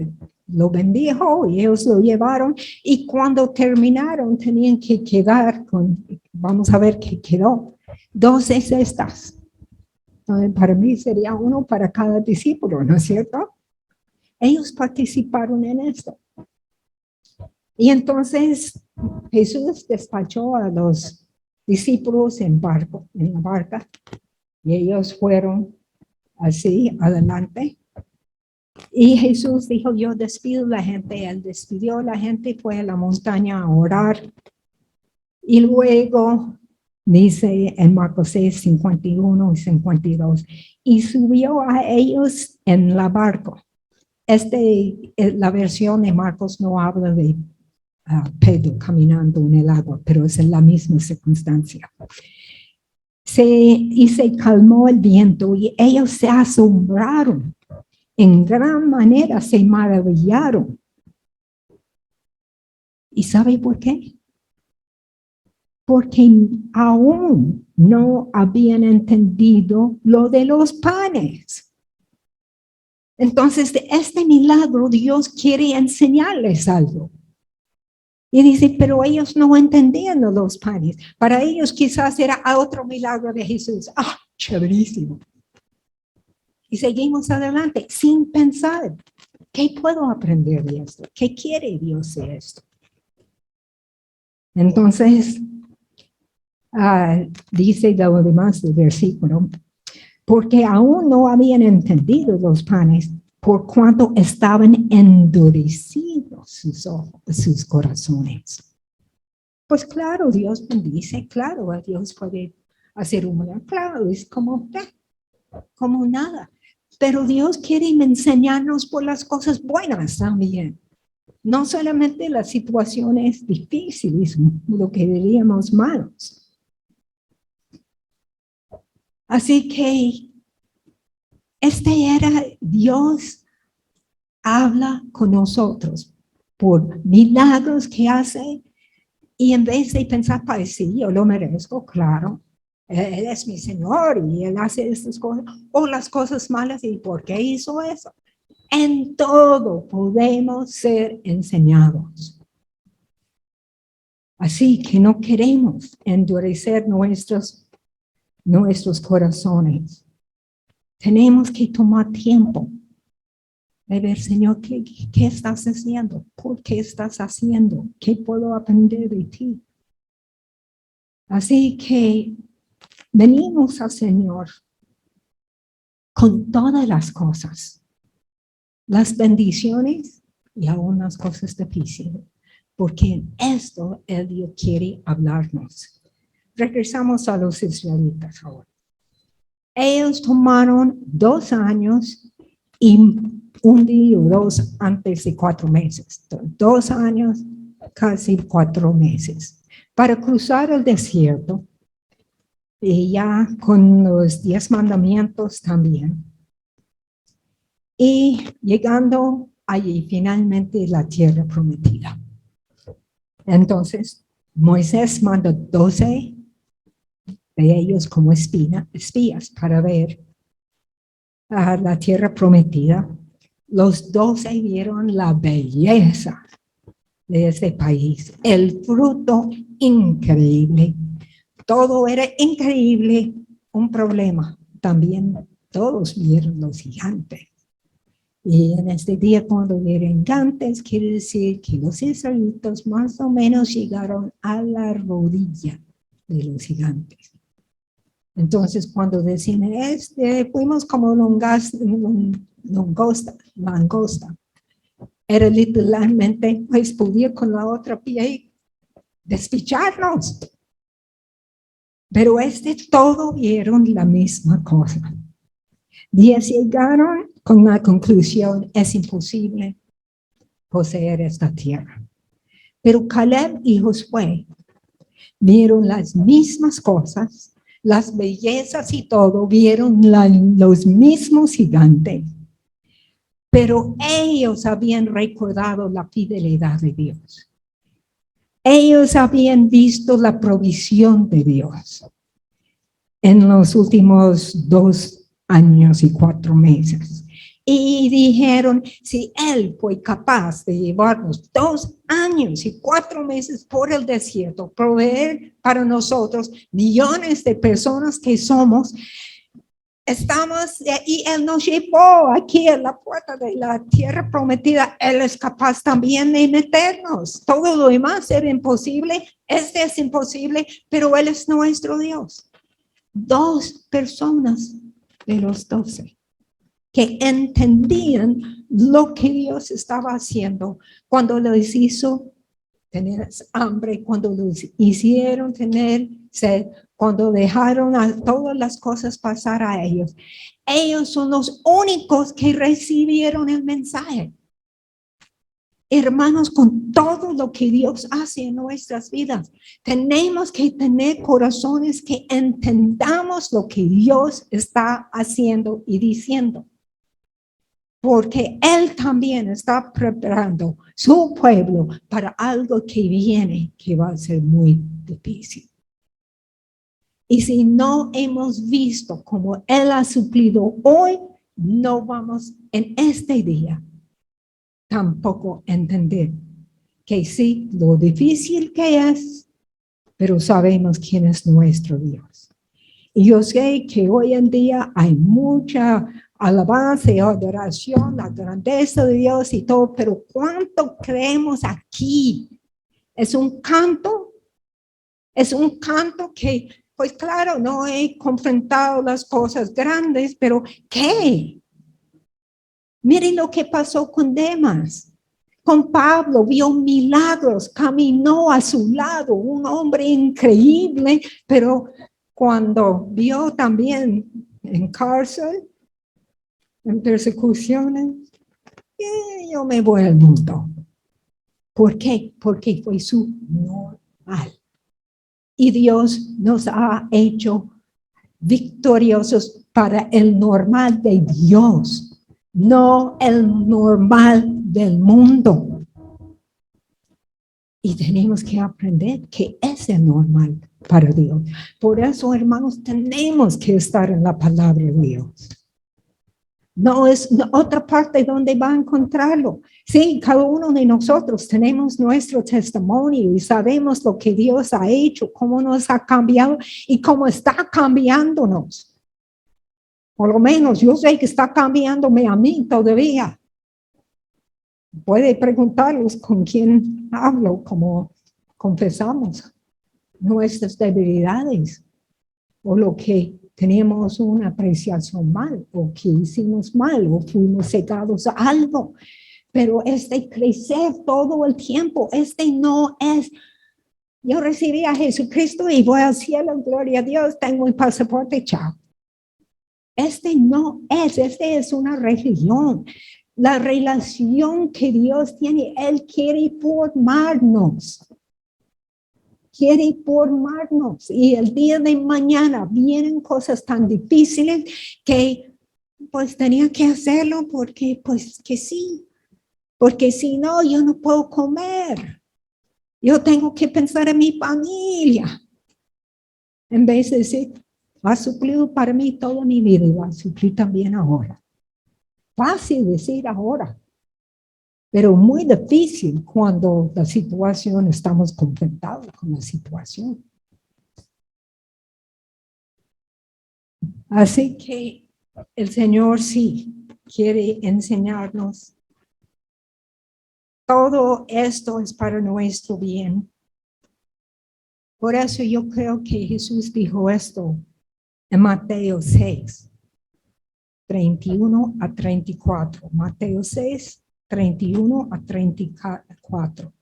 Lo bendijo y ellos lo llevaron. Y cuando terminaron tenían que quedar con, vamos a ver qué quedó, 12 cestas. Para mí sería uno para cada discípulo, ¿no es cierto? Ellos participaron en esto. Y entonces Jesús despachó a los discípulos en la barca, y ellos fueron así adelante. Y Jesús dijo, yo despido a la gente. Él despidió a la gente y fue a la montaña a orar. Y luego dice en Marcos 6, 51 y 52, y subió a ellos en la barca. La versión de Marcos no habla de Pedro caminando en el agua, pero es en la misma circunstancia. Y se calmó el viento y ellos se asombraron. En gran manera se maravillaron. ¿Y sabe por qué? Porque aún no habían entendido lo de los panes. Entonces, de este milagro, Dios quiere enseñarles algo. Y dice, pero ellos no entendían los panes. Para ellos quizás era otro milagro de Jesús. ¡Ah, chéverísimo! Y seguimos adelante sin pensar, ¿qué puedo aprender de esto? ¿Qué quiere Dios de esto? Entonces, dice lo demás del versículo, porque aún no habían entendido los panes, por cuanto estaban endurecidos sus corazones. Pues claro, Dios bendice, claro, Dios puede hacer un milagro, claro, es como nada. Pero Dios quiere enseñarnos por las cosas buenas también. No solamente las situaciones difíciles, lo que diríamos malos. Así que era Dios habla con nosotros por milagros que hace, y en vez de pensar, pues sí, yo lo merezco, claro, Él es mi Señor y Él hace estas cosas, o las cosas malas, ¿y por qué hizo eso? En todo podemos ser enseñados. Así que no queremos endurecer nuestros corazones. Tenemos que tomar tiempo de ver, Señor, ¿qué estás haciendo? ¿Por qué estás haciendo? ¿Qué puedo aprender de ti? Así que venimos al Señor con todas las cosas, las bendiciones y aún las cosas difíciles, porque en esto Dios quiere hablarnos. Regresamos a los israelitas ahora. Ellos tomaron 2 años y un día o 2 antes de 4 meses. 2 años, casi 4 meses, para cruzar el desierto, y ya con los 10 mandamientos también. Y llegando allí finalmente la tierra prometida. Entonces, Moisés mandó 12 de ellos como espías para ver la tierra prometida. Los 12 vieron la belleza de ese país, el fruto increíble. Todo era increíble. Un problema también, todos vieron los gigantes. Y en este día, cuando vieron gigantes, quiere decir que los israelitas más o menos llegaron a la rodilla de los gigantes. Entonces, cuando decían, fuimos como langosta, era literalmente, pues, podía con la otra pie despicharnos. Pero todos vieron la misma cosa. 10 llegaron con la conclusión, es imposible poseer esta tierra. Pero Caleb y Josué vieron las mismas cosas, las bellezas y todo, vieron los mismos gigantes. Pero ellos habían recordado la fidelidad de Dios. Ellos habían visto la provisión de Dios en los últimos 2 años y 4 meses. Y dijeron, si Él fue capaz de llevarnos 2 años y 4 meses por el desierto, proveer para nosotros millones de personas que somos, y Él nos llevó aquí a la puerta de la tierra prometida, Él es capaz también de meternos. Todo lo demás era imposible, es imposible, pero Él es nuestro Dios. 2 personas de los 12 que entendían lo que Dios estaba haciendo cuando les hizo tener hambre, cuando los hicieron tener sed, cuando dejaron a todas las cosas pasar a ellos. Ellos son los únicos que recibieron el mensaje. Hermanos, con todo lo que Dios hace en nuestras vidas, tenemos que tener corazones que entendamos lo que Dios está haciendo y diciendo. Porque Él también está preparando su pueblo para algo que viene, que va a ser muy difícil. Y si no hemos visto cómo Él ha suplido hoy, no vamos en este día tampoco entender que sí, lo difícil que es, pero sabemos quién es nuestro Dios. Y yo sé que hoy en día hay mucha alabanza y adoración, la grandeza de Dios y todo, pero ¿cuánto creemos aquí? Es un canto que, pues claro, no he confrontado las cosas grandes, pero ¿qué? Miren lo que pasó con Demas. Con Pablo vio milagros, caminó a su lado, un hombre increíble, pero cuando vio también en cárcel, en persecuciones, yo me voy al mundo. ¿Por qué? Porque fue su normal. Y Dios nos ha hecho victoriosos para el normal de Dios, no el normal del mundo. Y tenemos que aprender que es el normal para Dios. Por eso, hermanos, tenemos que estar en la palabra de Dios. No es otra parte donde va a encontrarlo. Sí, cada uno de nosotros tenemos nuestro testimonio y sabemos lo que Dios ha hecho, cómo nos ha cambiado y cómo está cambiándonos. Por lo menos yo sé que está cambiándome a mí todavía. Puede preguntarlos con quién hablo, como confesamos nuestras debilidades o lo que teníamos una apreciación mal o que hicimos mal o fuimos cegados a algo. Pero crecer todo el tiempo, no es, yo recibí a Jesucristo y voy al cielo, gloria a Dios, tengo el pasaporte, chao. No es, es una religión. La relación que Dios tiene, Él quiere formarnos. Quiere formarnos. Y el día de mañana vienen cosas tan difíciles que pues tenía que hacerlo porque pues que sí. Porque si no, yo no puedo comer. Yo tengo que pensar en mi familia. En vez de decir, ha suplido para mí toda mi vida y va a suplir también ahora. Fácil decir ahora, pero muy difícil cuando la situación, estamos confrontados con la situación. Así que el Señor sí quiere enseñarnos. Todo esto es para nuestro bien. Por eso yo creo que Jesús dijo esto En Mateo 6, 31 a 34. Mateo 6, 31 a 34.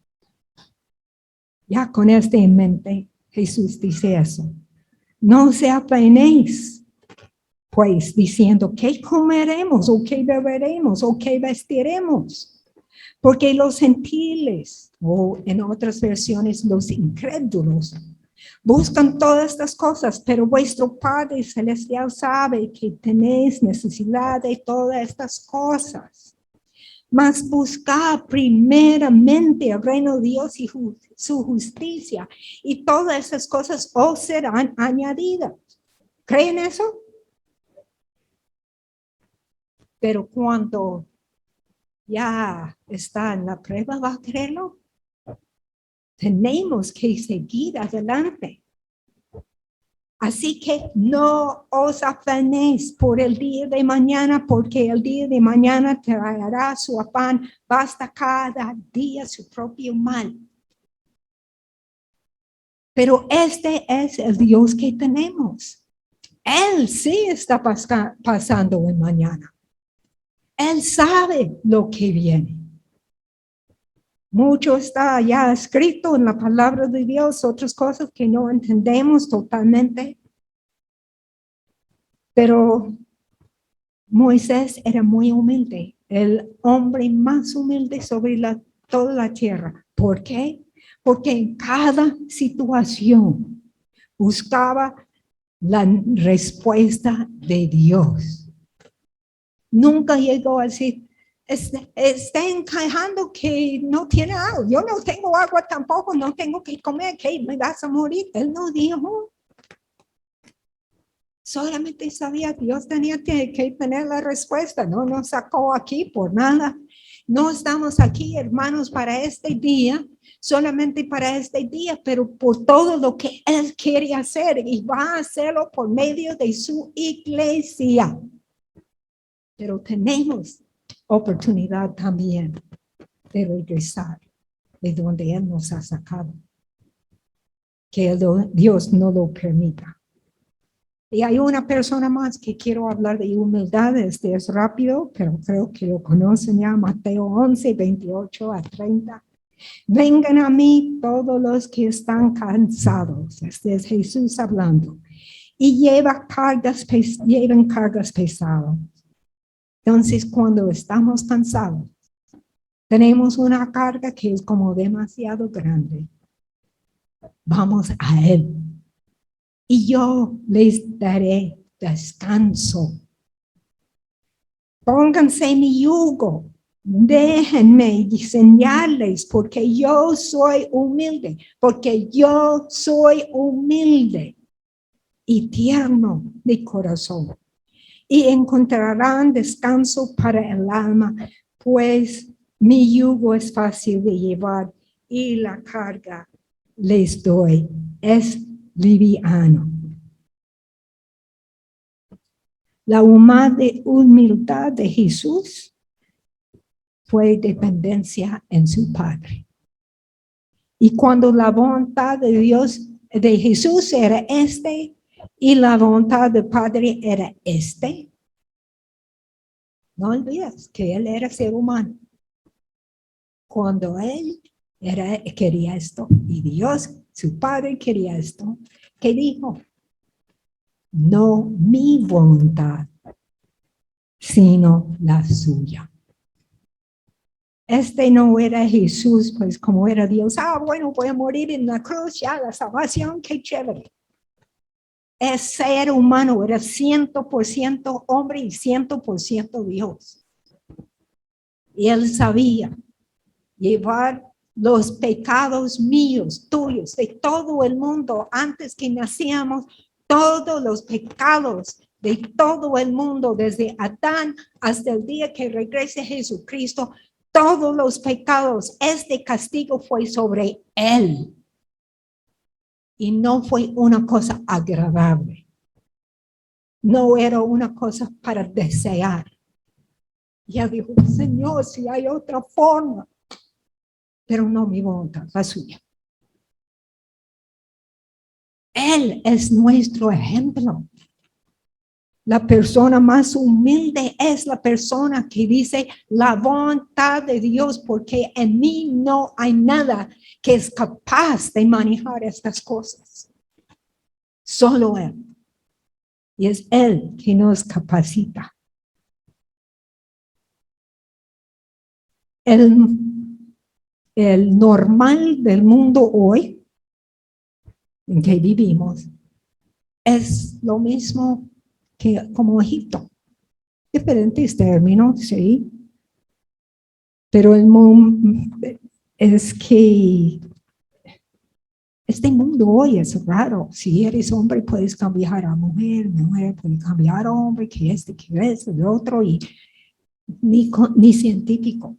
Ya con esto en mente, Jesús dice eso. No se afanéis, pues, diciendo, ¿qué comeremos? ¿O qué beberemos? ¿O qué vestiremos? Porque los gentiles, o en otras versiones, los incrédulos, buscan todas estas cosas, pero vuestro Padre Celestial sabe que tenéis necesidad de todas estas cosas. Mas buscad primeramente el reino de Dios y su justicia, y todas esas cosas os serán añadidas. ¿Creen eso? Pero cuando ya está en la prueba, ¿va a creerlo? Tenemos que seguir adelante. Así que no os afanéis por el día de mañana, porque el día de mañana traerá su afán. Basta cada día su propio mal. Pero este es el Dios que tenemos. Él sí está pasando el mañana. Él sabe lo que viene. Mucho está ya escrito en la palabra de Dios, otras cosas que no entendemos totalmente. Pero Moisés era muy humilde, el hombre más humilde sobre toda la tierra. ¿Por qué? Porque en cada situación buscaba la respuesta de Dios. Nunca llegó a decir, está encajando que no tiene agua. Yo no tengo agua tampoco, no tengo que comer, que me vas a morir. Él no dijo. Solamente sabía, Dios tenía que tener la respuesta. No nos sacó aquí por nada. No estamos aquí, hermanos, para este día, solamente para este día, pero por todo lo que Él quiere hacer y va a hacerlo por medio de su iglesia. Pero tenemos oportunidad también de regresar de donde Él nos ha sacado. Que Dios no lo permita. Y hay una persona más que quiero hablar de humildad. Este es rápido, pero creo que lo conocen ya. Mateo 11, 28 a 30. Vengan a mí todos los que están cansados. Este es Jesús hablando. Y lleven cargas pesadas. Entonces, cuando estamos cansados, tenemos una carga que es como demasiado grande. Vamos a Él. Y yo les daré descanso. Pónganse mi yugo. Déjenme enseñarles, porque yo soy humilde. Porque yo soy humilde y tierno de corazón. Y encontrarán descanso para el alma, pues mi yugo es fácil de llevar y la carga les doy es liviano. La humildad de Jesús fue dependencia en su Padre. Y cuando la voluntad de Dios, de Jesús era y la voluntad del Padre era no olvides que Él era ser humano. Cuando Él quería esto y Dios, su Padre, quería esto, ¿qué dijo? No mi voluntad, sino la suya. No era Jesús, pues como era Dios. Bueno, voy a morir en la cruz, ya la salvación, qué chévere. Es ser humano, era 100% hombre y 100% Dios. Y Él sabía llevar los pecados míos, tuyos, de todo el mundo, antes que nacíamos, todos los pecados de todo el mundo, desde Adán hasta el día que regrese Jesucristo, todos los pecados, este castigo fue sobre Él. Y no fue una cosa agradable. No era una cosa para desear. Ya dijo, Señor, si hay otra forma, pero no mi voluntad, la suya. Él es nuestro ejemplo. La persona más humilde es la persona que dice la voluntad de Dios, porque en mí no hay nada que es capaz de manejar estas cosas. Solo Él. Y es Él que nos capacita. El normal del mundo hoy, en que vivimos, es lo mismo que como Egipto. Diferentes términos, sí. Pero es que este mundo hoy es raro. Si eres hombre, puedes cambiar a mujer, mujer puede cambiar a hombre, que el otro, y ni científico.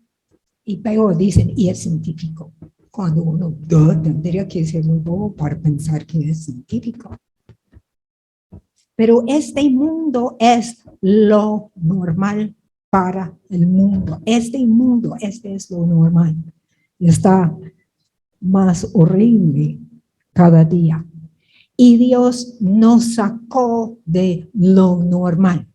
Y peor dicen, y es científico. Cuando uno tendría que ser muy bobo para pensar que es científico. Pero este mundo es lo normal para el mundo. Este es lo normal. Está más horrible cada día. Y Dios nos sacó de lo normal.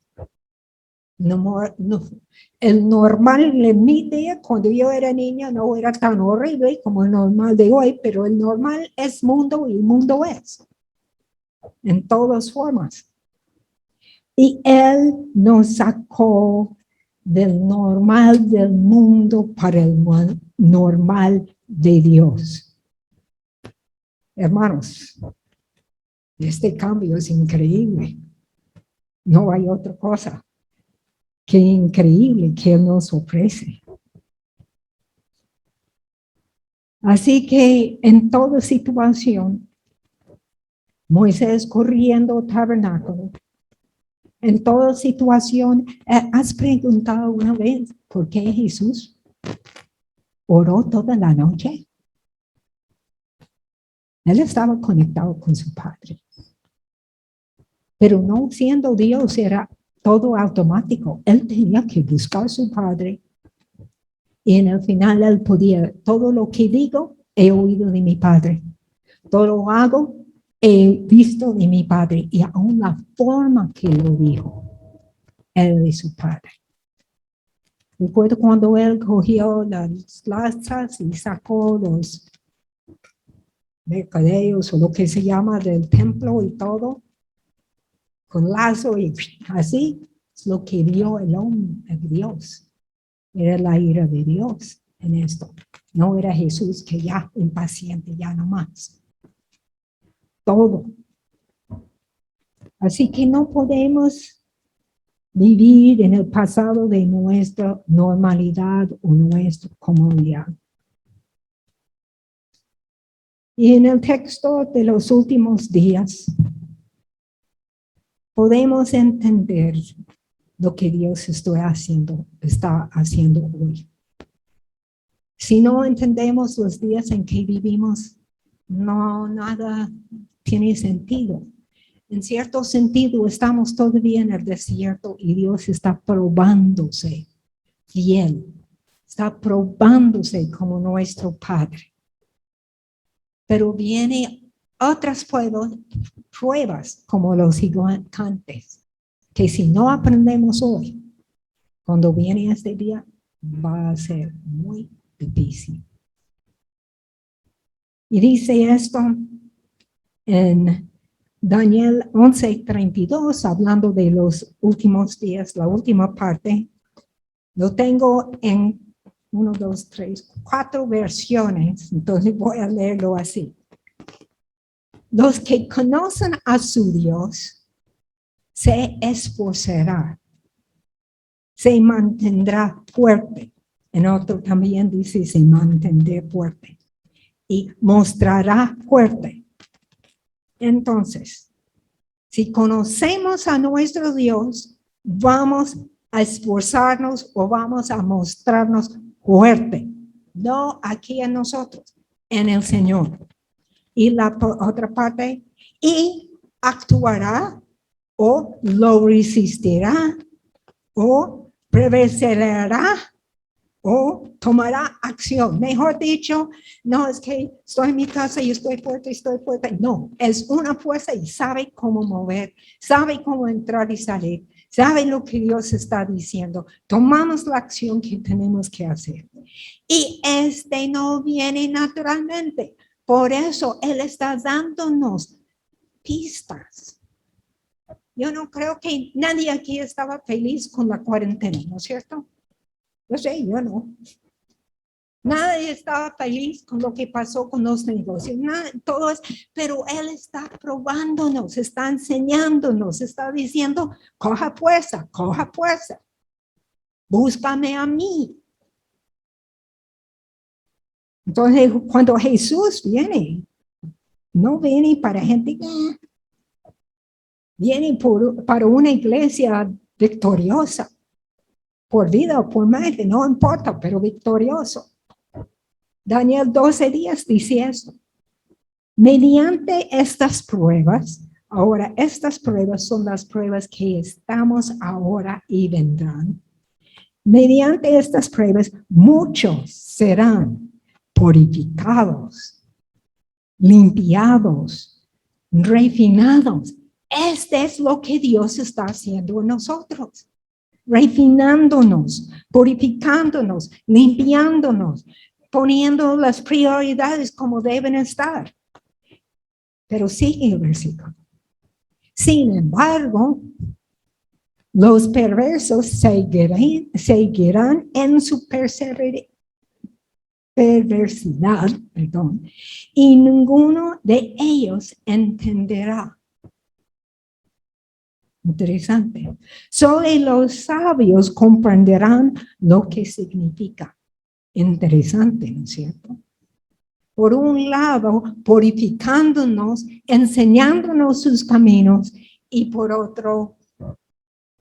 El normal de mi día, cuando yo era niña, no era tan horrible como el normal de hoy, pero el normal es mundo y el mundo es. En todas formas. Y Él nos sacó del normal del mundo para el normal de Dios. Hermanos, este cambio es increíble. No hay otra cosa que increíble que Él nos ofrece. Así que en toda situación, Moisés corriendo tabernáculo, en toda situación, ¿has preguntado una vez por qué Jesús oró toda la noche? Él estaba conectado con su Padre. Pero no siendo Dios, era todo automático. Él tenía que buscar a su Padre. Y en el final él podía, todo lo que digo, he oído de mi Padre. Todo lo hago, he visto de mi Padre. Y aún la forma que lo dijo, él y su Padre. Recuerdo cuando él cogió las lastas y sacó los mercadeos o lo que se llama del templo y todo, con lazo y así, es lo que vio el hombre, Dios. Era la ira de Dios en esto. No era Jesús que ya impaciente, ya no más. Todo. Así que no podemos vivir en el pasado de nuestra normalidad o nuestra comodidad. Y en el texto de los últimos días, podemos entender lo que Dios está haciendo hoy. Si no entendemos los días en que vivimos, nada tiene sentido. En cierto sentido, estamos todavía en el desierto y Dios está probándose fiel. Está probándose como nuestro Padre. Pero vienen otras pruebas como los gigantes, que si no aprendemos hoy, cuando viene este día, va a ser muy difícil. Y dice esto en Daniel 11:32, hablando de los últimos días, la última parte. Lo tengo en 1, 2, 3, 4 versiones, entonces voy a leerlo así. Los que conocen a su Dios se esforzará, se mantendrá fuerte. En otro también dice se mantendrá fuerte y mostrará fuerte. Entonces, si conocemos a nuestro Dios, vamos a esforzarnos o vamos a mostrarnos fuerte. No aquí en nosotros, en el Señor. Y la otra parte, y actuará o lo resistirá o perseverará o tomará acción. Mejor dicho, no es que estoy en mi casa y estoy fuerte. No, es una fuerza y sabe cómo mover, sabe cómo entrar y salir, sabe lo que Dios está diciendo. Tomamos la acción que tenemos que hacer. Y no viene naturalmente. Por eso Él está dándonos pistas. Yo no creo que nadie aquí estaba feliz con la cuarentena, ¿no es cierto? Yo sé, yo no. Nadie estaba feliz con lo que pasó con los negocios, nada, todo es, pero Él está probándonos, está enseñándonos, está diciendo, coja fuerza, búscame a mí. Entonces, cuando Jesús viene, no viene para gente, viene para una iglesia victoriosa, por vida o por muerte, no importa, pero victorioso. Daniel 12:10 dice esto. Mediante estas pruebas, ahora estas pruebas son las pruebas que estamos ahora y vendrán. Mediante estas pruebas, muchos serán purificados, limpiados, refinados. Este es lo que Dios está haciendo en nosotros. Refinándonos, purificándonos, limpiándonos, poniendo las prioridades como deben estar. Pero sigue el versículo. Sin embargo, los perversos seguirán en su perversidad, y ninguno de ellos entenderá. Interesante. Solo los sabios comprenderán lo que significa. Interesante, ¿no es cierto? Por un lado, purificándonos, enseñándonos sus caminos, y por otro,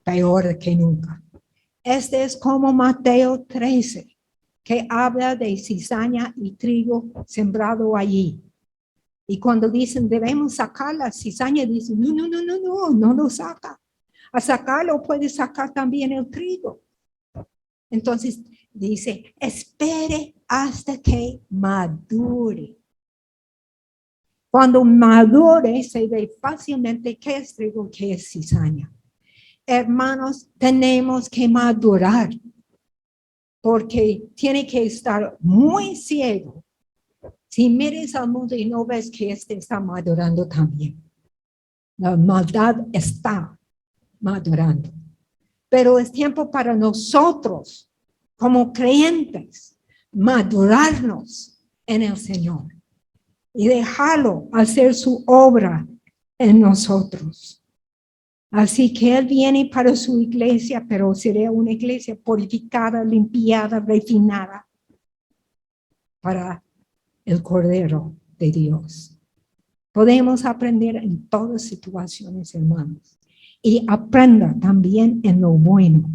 peor que nunca. Este es como Mateo 13, que habla de cizaña y trigo sembrado allí. Y cuando dicen, debemos sacar la cizaña, dicen, no lo saca. A sacarlo puede sacar también el trigo. Entonces dice, espere hasta que madure. Cuando madure, se ve fácilmente qué es trigo, qué es cizaña. Hermanos, tenemos que madurar, porque tiene que estar muy ciego. Si mires al mundo y no ves que está madurando también. La maldad está madurando. Pero es tiempo para nosotros, como creyentes, madurarnos en el Señor y dejarlo hacer su obra en nosotros. Así que Él viene para su iglesia, pero sería una iglesia purificada, limpiada, refinada para el Cordero de Dios. Podemos aprender en todas situaciones, hermanos. Y aprenda también en lo bueno.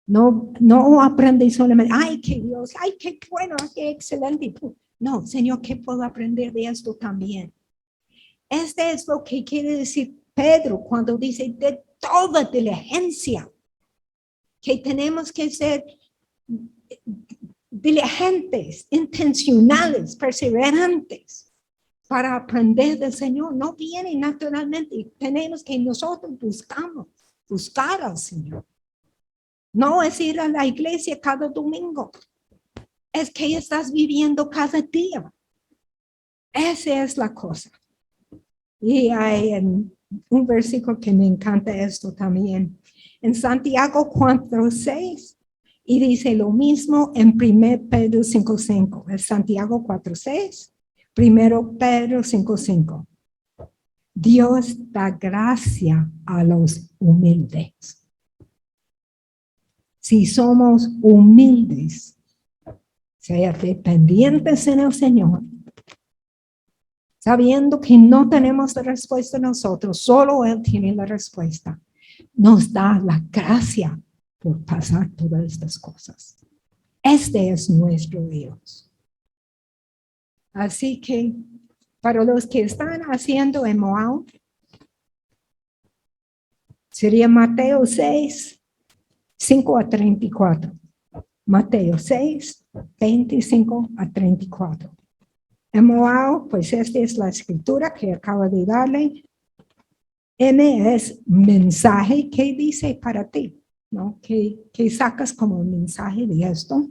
No aprende solamente, ay, qué Dios, ay, qué bueno, qué excelente. No, Señor, ¿qué puedo aprender de esto también? Este es lo que quiere decir Pedro cuando dice de toda diligencia, que tenemos que ser diligentes, intencionales, perseverantes para aprender del Señor. No viene naturalmente, tenemos que nosotros buscar al Señor. No es ir a la iglesia cada domingo, es que estás viviendo cada día. Esa es la cosa. Y hay un versículo que me encanta esto también. En Santiago 4:6. Y dice lo mismo en 1 Pedro 5:5. Es Santiago 4:6. 1 Pedro 5:5. Dios da gracia a los humildes. Si somos humildes, sea dependientes en el Señor, sabiendo que no tenemos la respuesta nosotros, solo Él tiene la respuesta, nos da la gracia por pasar todas estas cosas. Este es nuestro Dios. Así que, para los que están haciendo en Moab, sería Mateo 6, 5 a 34. Mateo 6, 25 a 34. MOAO, pues esta es la escritura que acabo de darle. M es mensaje. ¿Qué dice para ti? ¿No? ¿Qué sacas como mensaje de esto?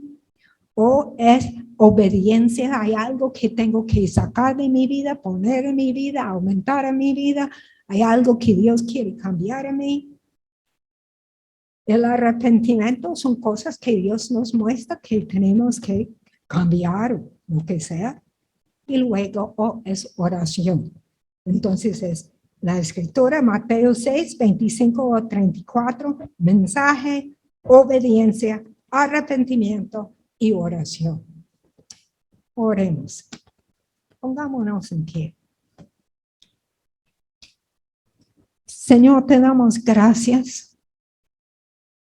O es obediencia. Hay algo que tengo que sacar de mi vida, poner en mi vida, aumentar en mi vida. Hay algo que Dios quiere cambiar en mí. El arrepentimiento son cosas que Dios nos muestra que tenemos que cambiar, lo que sea. Y luego es oración. Entonces es la escritura, Mateo 6, 25 a 34, mensaje, obediencia, arrepentimiento y oración. Oremos. Pongámonos en pie. Señor, te damos gracias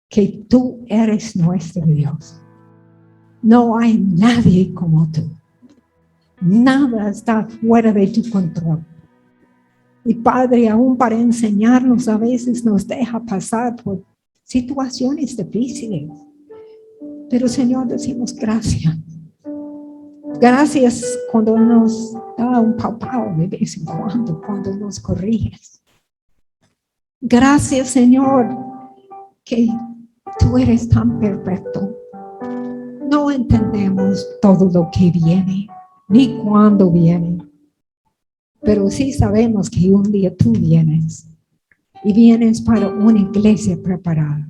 que tú eres nuestro Dios. No hay nadie como tú. Nada está fuera de tu control. Y Padre, aún para enseñarnos, a veces nos deja pasar por situaciones difíciles. Pero Señor, decimos gracias. Gracias cuando nos da un papao de vez en cuando nos corriges. Gracias, Señor, que tú eres tan perfecto. No entendemos todo lo que viene, ni cuándo viene. Pero sí sabemos que un día tú vienes y vienes para una iglesia preparada.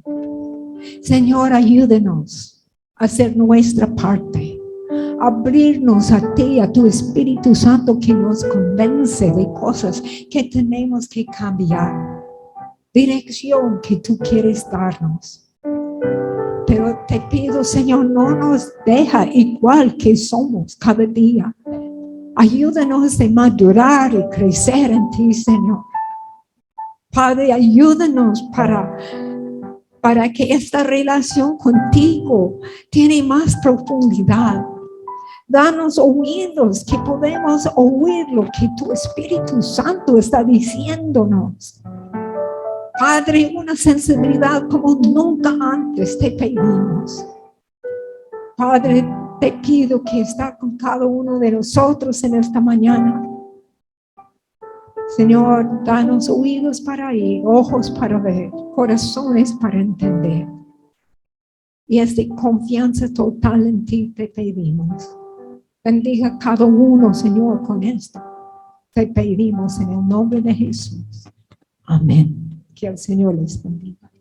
Señor, ayúdenos a hacer nuestra parte, abrirnos a ti, a tu Espíritu Santo que nos convence de cosas que tenemos que cambiar, dirección que tú quieres darnos. Pero te pido, Señor, no nos deja igual que somos cada día. Ayúdanos a madurar y crecer en ti, Señor. Padre, ayúdanos para que esta relación contigo tiene más profundidad. Danos oídos que podemos oír lo que tu Espíritu Santo está diciéndonos. Padre, una sensibilidad como nunca antes te pedimos. Padre, te pido que está con cada uno de nosotros en esta mañana. Señor, danos oídos para oír, ojos para ver, corazones para entender. Y esta confianza total en ti te pedimos. Bendiga a cada uno, Señor, con esto. Te pedimos en el nombre de Jesús. Amén. Que el Señor les bendiga.